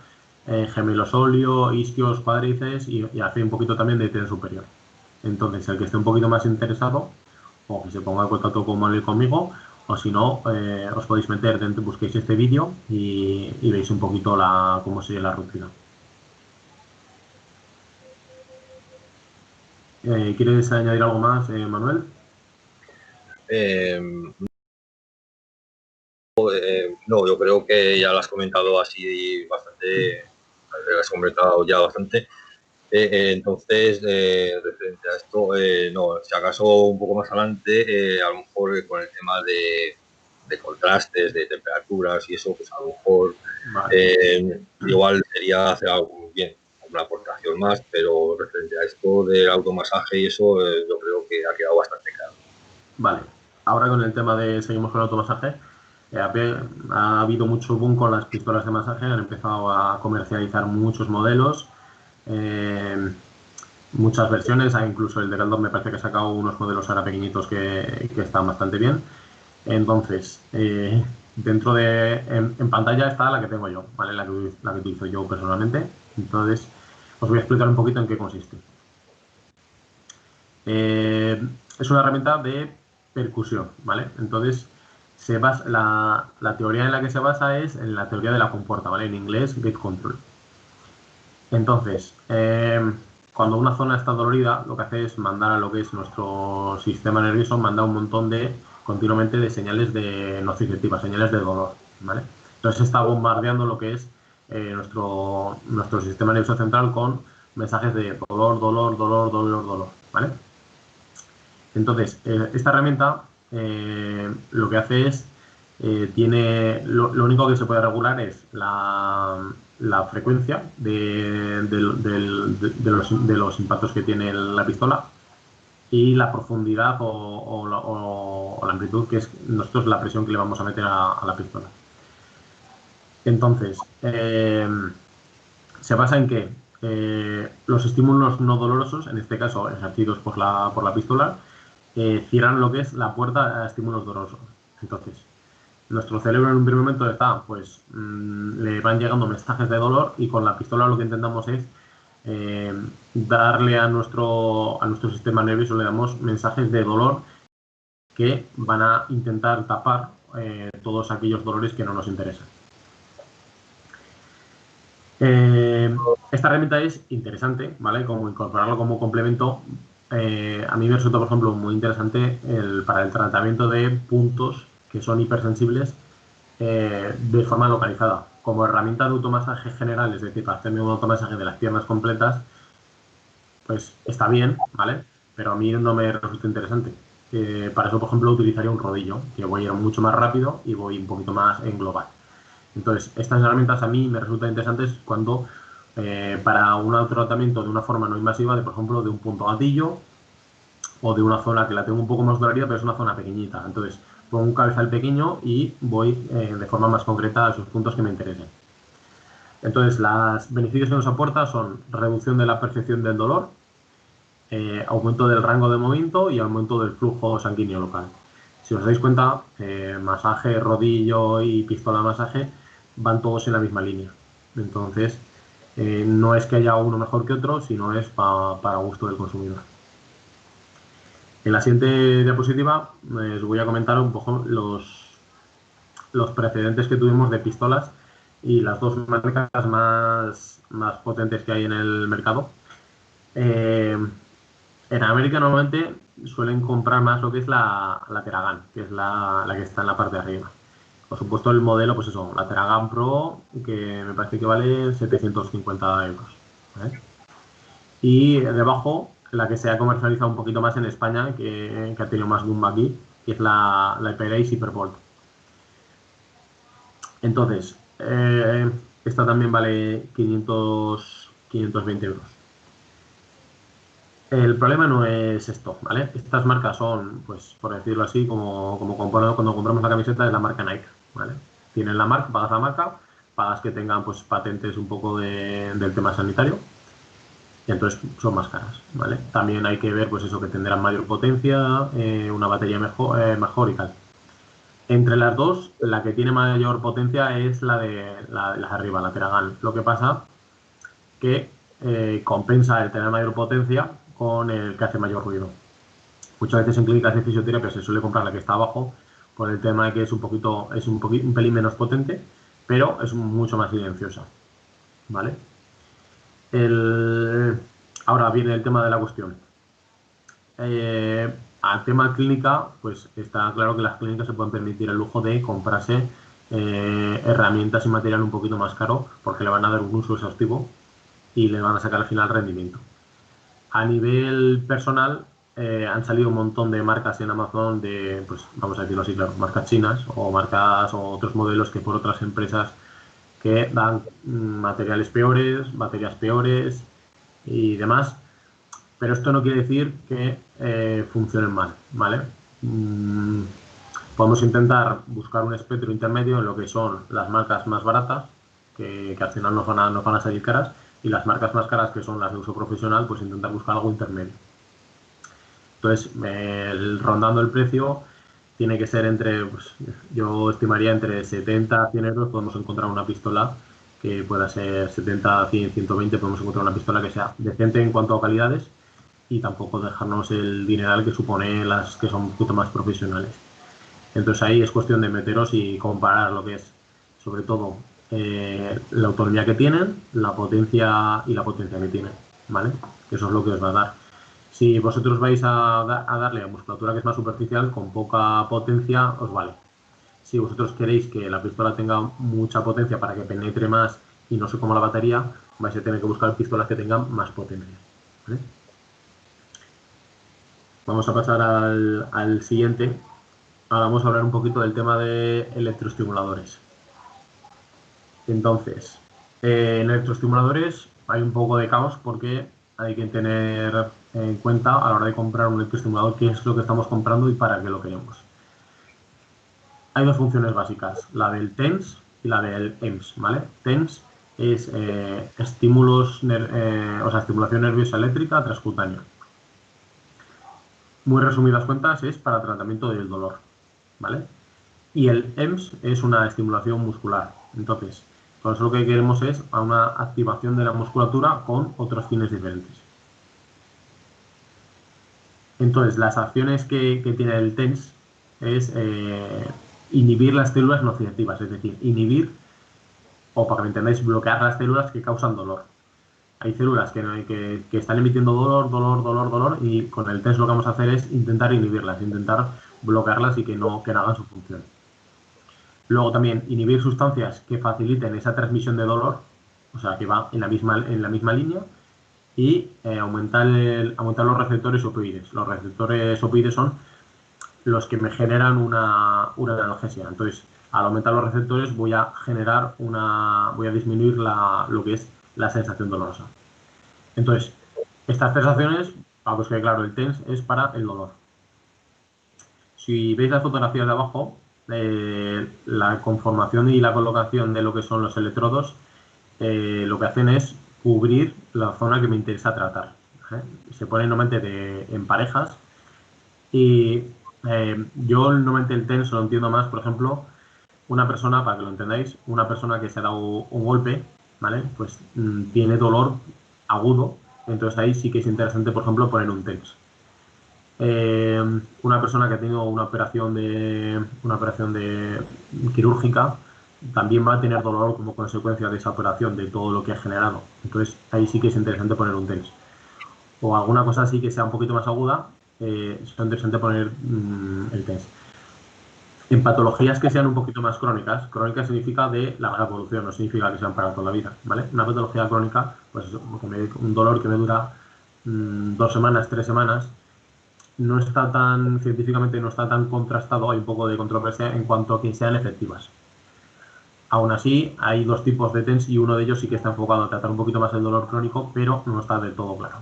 gemelo-sóleo, isquios, cuádriceps y hace un poquito también de tren superior. Entonces, el que esté un poquito más interesado, o que se ponga en contacto conmigo, o si no, os podéis meter dentro, busquéis este vídeo y veis un poquito cómo sería la rutina. ¿Quieres añadir algo más, Manuel? No, yo creo que ya lo has comentado así bastante, lo has comentado ya bastante. Entonces, referente a esto, no, si acaso un poco más adelante, a lo mejor con el tema de contrastes, de temperaturas y eso, pues a lo mejor igual sería hacer algo bien, una aportación más, pero referente a esto del automasaje y eso, yo creo que ha quedado bastante claro. Vale, ahora con el tema seguimos con el automasaje. Ha habido mucho boom con las pistolas de masaje, han empezado a comercializar muchos modelos, muchas versiones, incluso el de Decathlon me parece que ha sacado unos modelos ahora pequeñitos que están bastante bien. Entonces, dentro en pantalla está la que tengo yo, ¿vale? La que utilizo yo personalmente. Entonces, os voy a explicar un poquito en qué consiste. Es una herramienta de percusión, ¿vale? Entonces, la teoría en la que se basa es en la teoría de la compuerta, ¿vale? En inglés, gate control. Entonces, cuando una zona está dolorida, lo que hace es mandar a lo que es nuestro sistema nervioso, manda un montón continuamente de señales nociceptivas, señales de dolor, ¿vale? Entonces está bombardeando lo que es nuestro sistema nervioso central con mensajes de dolor, dolor, dolor, dolor, dolor, ¿vale? Entonces, esta herramienta lo que hace es, lo único que se puede regular es la frecuencia de los impactos que tiene la pistola y la profundidad o la amplitud, que es nosotros la presión que le vamos a meter a la pistola. Entonces, se basa en que los estímulos no dolorosos, en este caso ejercidos por la pistola, cierran lo que es la puerta a estímulos dolorosos. Entonces, nuestro cerebro en un primer momento le van llegando mensajes de dolor y con la pistola lo que intentamos es darle a nuestro sistema nervioso, le damos mensajes de dolor que van a intentar tapar todos aquellos dolores que no nos interesan. Esta herramienta es interesante, ¿vale? Como incorporarlo como complemento. A mí me resulta, por ejemplo, muy interesante para el tratamiento de puntos que son hipersensibles de forma localizada. Como herramienta de automasaje general, es decir, para hacerme un automasaje de las piernas completas, pues está bien, ¿vale? Pero a mí no me resulta interesante. Para eso, por ejemplo, utilizaría un rodillo, que voy a ir mucho más rápido y voy un poquito más en global. Entonces, estas herramientas a mí me resultan interesantes cuando para un autotratamiento de una forma no invasiva, por ejemplo, de un punto gatillo o de una zona que la tengo un poco más dolorida, pero es una zona pequeñita. Entonces, pongo un cabezal pequeño y voy de forma más concreta a esos puntos que me interesen. Entonces, los beneficios que nos aporta son reducción de la percepción del dolor, aumento del rango de movimiento y aumento del flujo sanguíneo local. Si os dais cuenta, masaje, rodillo y pistola de masaje van todos en la misma línea. Entonces, no es que haya uno mejor que otro, sino es para gusto del consumidor. En la siguiente diapositiva os voy a comentar un poco los precedentes que tuvimos de pistolas y las dos marcas más potentes que hay en el mercado. En América normalmente suelen comprar más lo que es la Theragun, que es la que está en la parte de arriba. Por supuesto el modelo, pues eso, la Theragun Pro, que me parece que vale 750 euros. ¿Vale? Y debajo, la que se ha comercializado un poquito más en España, que ha tenido más boom aquí, que es la HyperAce Hypervolt. Entonces, esta también vale 520 euros. El problema no es esto, ¿vale? Estas marcas son, pues, por decirlo así, como cuando compramos la camiseta de la marca Nike, ¿vale? Tienes la marca, pagas la marca, pagas que tengan, pues, patentes un poco del tema sanitario, y entonces son más caras, ¿vale? También hay que ver, pues, eso, que tendrán mayor potencia, una batería mejor y tal. Entre las dos, la que tiene mayor potencia es la de arriba, la Theragun. Lo que pasa que compensa el tener mayor potencia con el que hace mayor ruido. Muchas veces en clínicas de fisioterapia se suele comprar la que está abajo por el tema de que es un pelín menos potente, pero es mucho más silenciosa, ¿vale? Ahora viene el tema de la cuestión. Al tema clínica, pues está claro que las clínicas se pueden permitir el lujo de comprarse herramientas y material un poquito más caro porque le van a dar un uso exhaustivo y le van a sacar al final rendimiento. A nivel personal, han salido un montón de marcas en Amazon pues vamos a decirlo así, claro, marcas chinas o otros modelos que por otras empresas que dan materiales peores, baterías peores y demás. Pero esto no quiere decir que funcionen mal, ¿vale? Podemos intentar buscar un espectro intermedio en lo que son las marcas más baratas, que al final nos van a salir caras, y las marcas más caras, que son las de uso profesional, pues intentar buscar algo intermedio. Entonces, rondando el precio, tiene que ser yo estimaría entre 70 a 100 euros, podemos encontrar una pistola que pueda ser 70, 100, 120, podemos encontrar una pistola que sea decente en cuanto a calidades y tampoco dejarnos el dineral que supone las que son un poquito más profesionales. Entonces ahí es cuestión de meteros y comparar lo que es, sobre todo, la autonomía que tienen, la potencia que tienen, ¿vale? Eso es lo que os va a dar. Si vosotros vais a darle a musculatura que es más superficial, con poca potencia, os vale. Si vosotros queréis que la pistola tenga mucha potencia para que penetre más y no se coma la batería, vais a tener que buscar pistolas que tengan más potencia, ¿vale? Vamos a pasar al siguiente. Ahora vamos a hablar un poquito del tema de electroestimuladores. Entonces, en electroestimuladores hay un poco de caos porque hay que tener en cuenta a la hora de comprar un electroestimulador qué es lo que estamos comprando y para qué lo queremos. Hay dos funciones básicas, la del TENS y la del EMS, ¿vale? TENS es estimulación nerviosa eléctrica transcutánea. Muy resumidas cuentas, es para tratamiento del dolor, ¿vale? Y el EMS es una estimulación muscular. Entonces, con eso lo que queremos es una activación de la musculatura con otros fines diferentes. Entonces, las acciones que tiene el TENS es inhibir las células nociceptivas, es decir, inhibir, o para que me entendáis, bloquear las células que causan dolor. Hay células que están emitiendo dolor, y con el TENS lo que vamos a hacer es intentar inhibirlas, intentar bloquearlas y que no hagan su función. Luego también inhibir sustancias que faciliten esa transmisión de dolor, o sea, que va en la misma línea, y aumentar los receptores opioides. Los receptores opioides son los que me generan una analgesia. Entonces, al aumentar los receptores voy a disminuir lo que es la sensación dolorosa. Entonces, estas tres acciones, pues que claro, el TENS es para el dolor. Si veis las fotografías de abajo, la conformación y la colocación de lo que son los electrodos, lo que hacen es cubrir la zona que me interesa tratar. Se ponen normalmente en parejas y yo normalmente el TENS lo entiendo más, por ejemplo, una persona, para que lo entendáis, una persona que se ha dado un golpe, ¿vale? Pues tiene dolor agudo, entonces ahí sí que es interesante, por ejemplo, poner un TENS. Una persona que ha tenido una operación quirúrgica también va a tener dolor como consecuencia de esa operación, de todo lo que ha generado. Entonces ahí sí que es interesante poner un TENS. O alguna cosa así que sea un poquito más aguda, es interesante poner el TENS. En patologías que sean un poquito más crónicas significa de larga evolución, no significa que sean para toda la vida, ¿vale? Una patología crónica, pues un dolor que me dura 2 semanas, 3 semanas, científicamente no está tan contrastado, hay un poco de controversia en cuanto a que sean efectivas. Aún así, hay dos tipos de TENS y uno de ellos sí que está enfocado a tratar un poquito más el dolor crónico, pero no está del todo claro.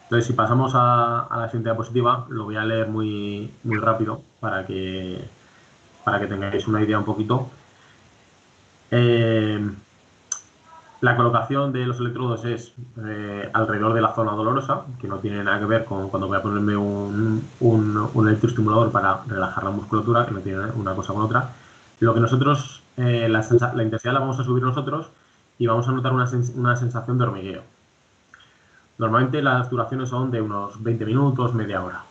Entonces, si pasamos a la siguiente diapositiva, lo voy a leer muy rápido para que tengáis una idea un poquito. La colocación de los electrodos es alrededor de la zona dolorosa, que no tiene nada que ver con cuando voy a ponerme un electroestimulador para relajar la musculatura, que no tiene una cosa con otra. Lo que nosotros, la intensidad la vamos a subir nosotros y vamos a notar una sensación de hormigueo. Normalmente las duraciones son de unos 20 minutos, media hora.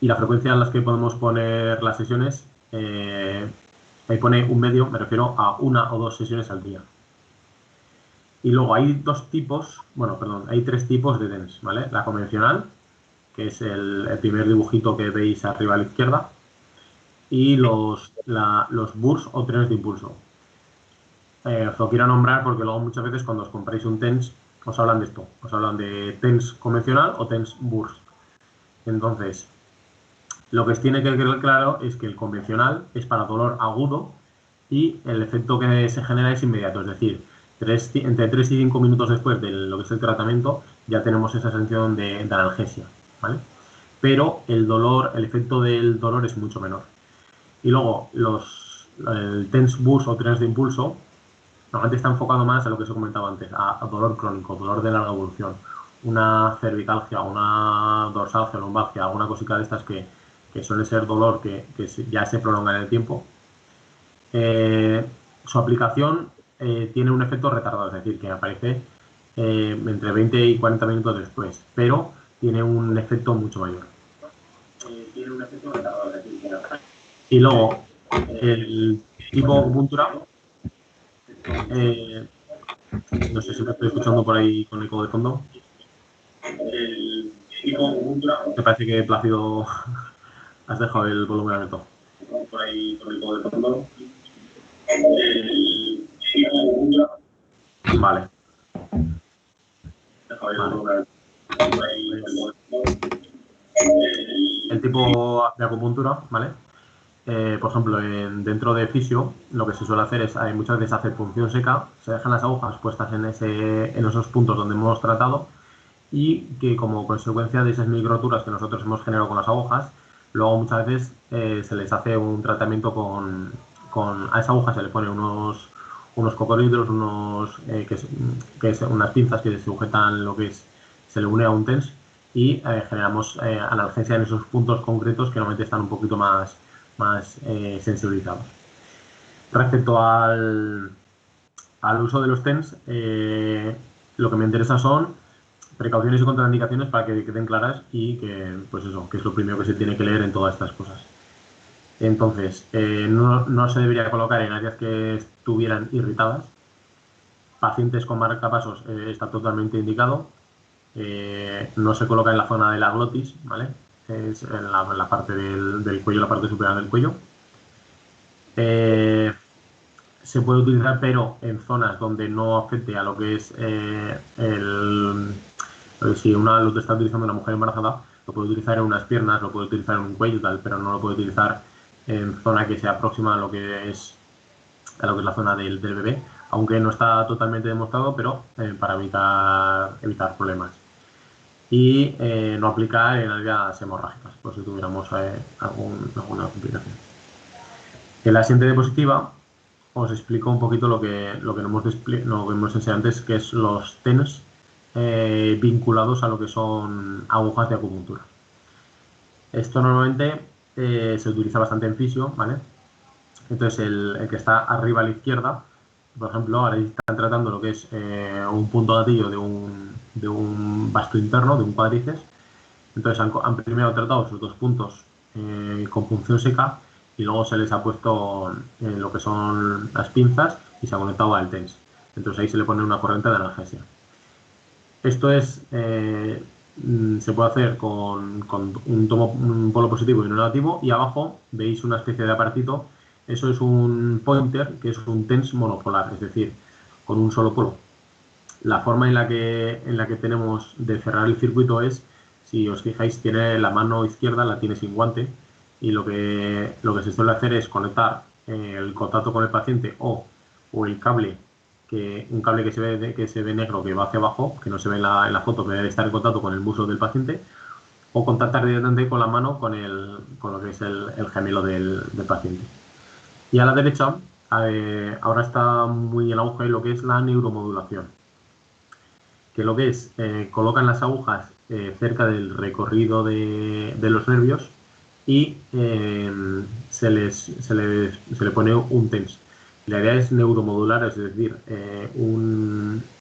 Y la frecuencia en las que podemos poner las sesiones, ahí pone un medio, me refiero a 1 o 2 sesiones al día. Y luego hay hay 3 tipos de TENS, ¿vale? La convencional, que es el primer dibujito que veis arriba a la izquierda, y los bursts o trenes de impulso. Os lo quiero nombrar porque luego muchas veces cuando os compráis un TENS os hablan de esto, os hablan de TENS convencional o TENS burst. Entonces, lo que os tiene que quedar claro es que el convencional es para dolor agudo y el efecto que se genera es inmediato, es decir, entre 3 y 5 minutos después de lo que es el tratamiento ya tenemos esa sensación de analgesia, ¿vale? Pero el efecto del dolor es mucho menor. Y luego el TENS burst o trenes de impulso normalmente está enfocado más a lo que os he comentado antes, a dolor crónico, dolor de larga evolución, una cervicalgia, una dorsalgia, lumbalgia, alguna cosita de estas que suele ser dolor que ya se prolonga en el tiempo. Su aplicación tiene un efecto retardado, es decir, que aparece entre 20 y 40 minutos después, pero tiene un efecto mucho mayor. Y luego, el tipo acupuntura No sé si me estoy escuchando por ahí con eco de fondo. Me parece que Plácido has dejado el volumen abierto. Por ahí con eco de fondo. Vale. El tipo de acupuntura, ¿vale? Por ejemplo, dentro de fisio, lo que se suele hacer es, muchas veces hacer punción seca, se dejan las agujas puestas en esos puntos donde hemos tratado y que como consecuencia de esas microturas que nosotros hemos generado con las agujas, luego muchas veces se les hace un tratamiento a esa aguja se le pone unos cocodrilos, unas pinzas que se sujetan se le une a un TENS y generamos analgesia en esos puntos concretos que normalmente están un poquito más sensibilizados. Respecto al uso de los TENS, lo que me interesa son precauciones y contraindicaciones para que queden claras y que, pues eso, que es lo primero que se tiene que leer en todas estas cosas. Entonces, no se debería colocar en áreas que estuvieran irritadas. Pacientes con marcapasos está totalmente indicado. No se coloca en la zona de la glotis, ¿vale? Es en la parte del cuello, la parte superior del cuello. Se puede utilizar, pero en zonas donde no afecte a lo que es si lo que está utilizando una mujer embarazada, lo puede utilizar en unas piernas, lo puede utilizar en un cuello y tal, pero no lo puede utilizar en zona que sea próxima a lo que es la zona del bebé, aunque no está totalmente demostrado, pero para evitar problemas. Y no aplicar en áreas hemorrágicas, por si tuviéramos alguna complicación. En la siguiente diapositiva os explico un poquito lo que hemos enseñado antes, que es los TENS vinculados a lo que son agujas de acupuntura. Esto normalmente se utiliza bastante en fisio, ¿vale? Entonces el que está arriba a la izquierda, por ejemplo, ahora están tratando lo que es un punto gatillo de un vasto interno, de un cuádriceps. Entonces han primero tratado esos dos puntos con punción seca y luego se les ha puesto lo que son las pinzas y se ha conectado al TENS. Entonces ahí se le pone una corriente de analgesia. Esto se puede hacer con un polo positivo y uno negativo, y abajo veis una especie de apartito. Eso es un pointer, que es un TENS monopolar, es decir, con un solo polo. La forma en la que tenemos de cerrar el circuito es, si os fijáis, tiene la mano izquierda, la tiene sin guante, y lo que se suele hacer es conectar el contacto con el paciente o el cable, un cable que se ve negro, que va hacia abajo, que no se ve en la foto, que debe estar en contacto con el muslo del paciente, o contactar directamente con la mano con lo que es el gemelo del paciente. Y a la derecha, ahora está muy en auge lo que es la neuromodulación, que lo que es, colocan las agujas cerca del recorrido de los nervios y se le pone un TENS. La idea es neuromodular, es decir,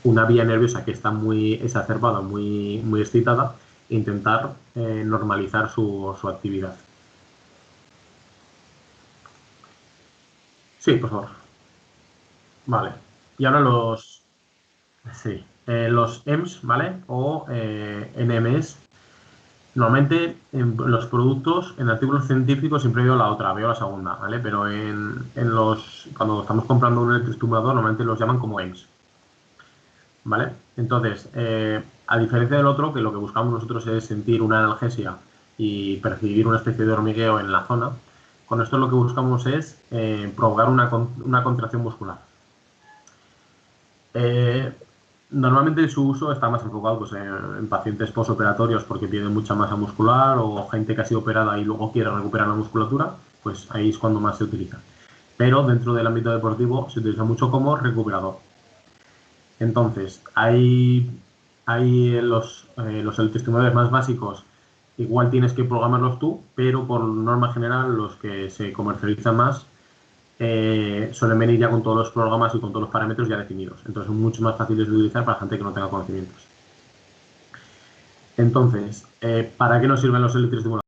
una vía nerviosa que está muy exacerbada, muy excitada, e intentar normalizar su actividad. Sí, por favor. Vale. Y ahora los EMS, ¿vale? O NMS. Normalmente en los productos, en artículos científicos siempre veo la otra, veo la segunda, ¿vale? Pero cuando estamos comprando un electroestimulador normalmente los llaman como EMS, ¿vale? Entonces, a diferencia del otro, que lo que buscamos nosotros es sentir una analgesia y percibir una especie de hormigueo en la zona, con esto lo que buscamos es provocar una contracción muscular. Normalmente su uso está más enfocado pues, en pacientes postoperatorios porque pierden mucha masa muscular, o gente que ha sido operada y luego quiere recuperar la musculatura, pues ahí es cuando más se utiliza. Pero dentro del ámbito deportivo se utiliza mucho como recuperador. Entonces, hay los electroestimuladores más básicos, igual tienes que programarlos tú, pero por norma general los que se comercializan más suelen venir ya con todos los programas y con todos los parámetros ya definidos. Entonces son mucho más fáciles de utilizar para gente que no tenga conocimientos. Entonces, ¿para qué nos sirven los electroestimuladores?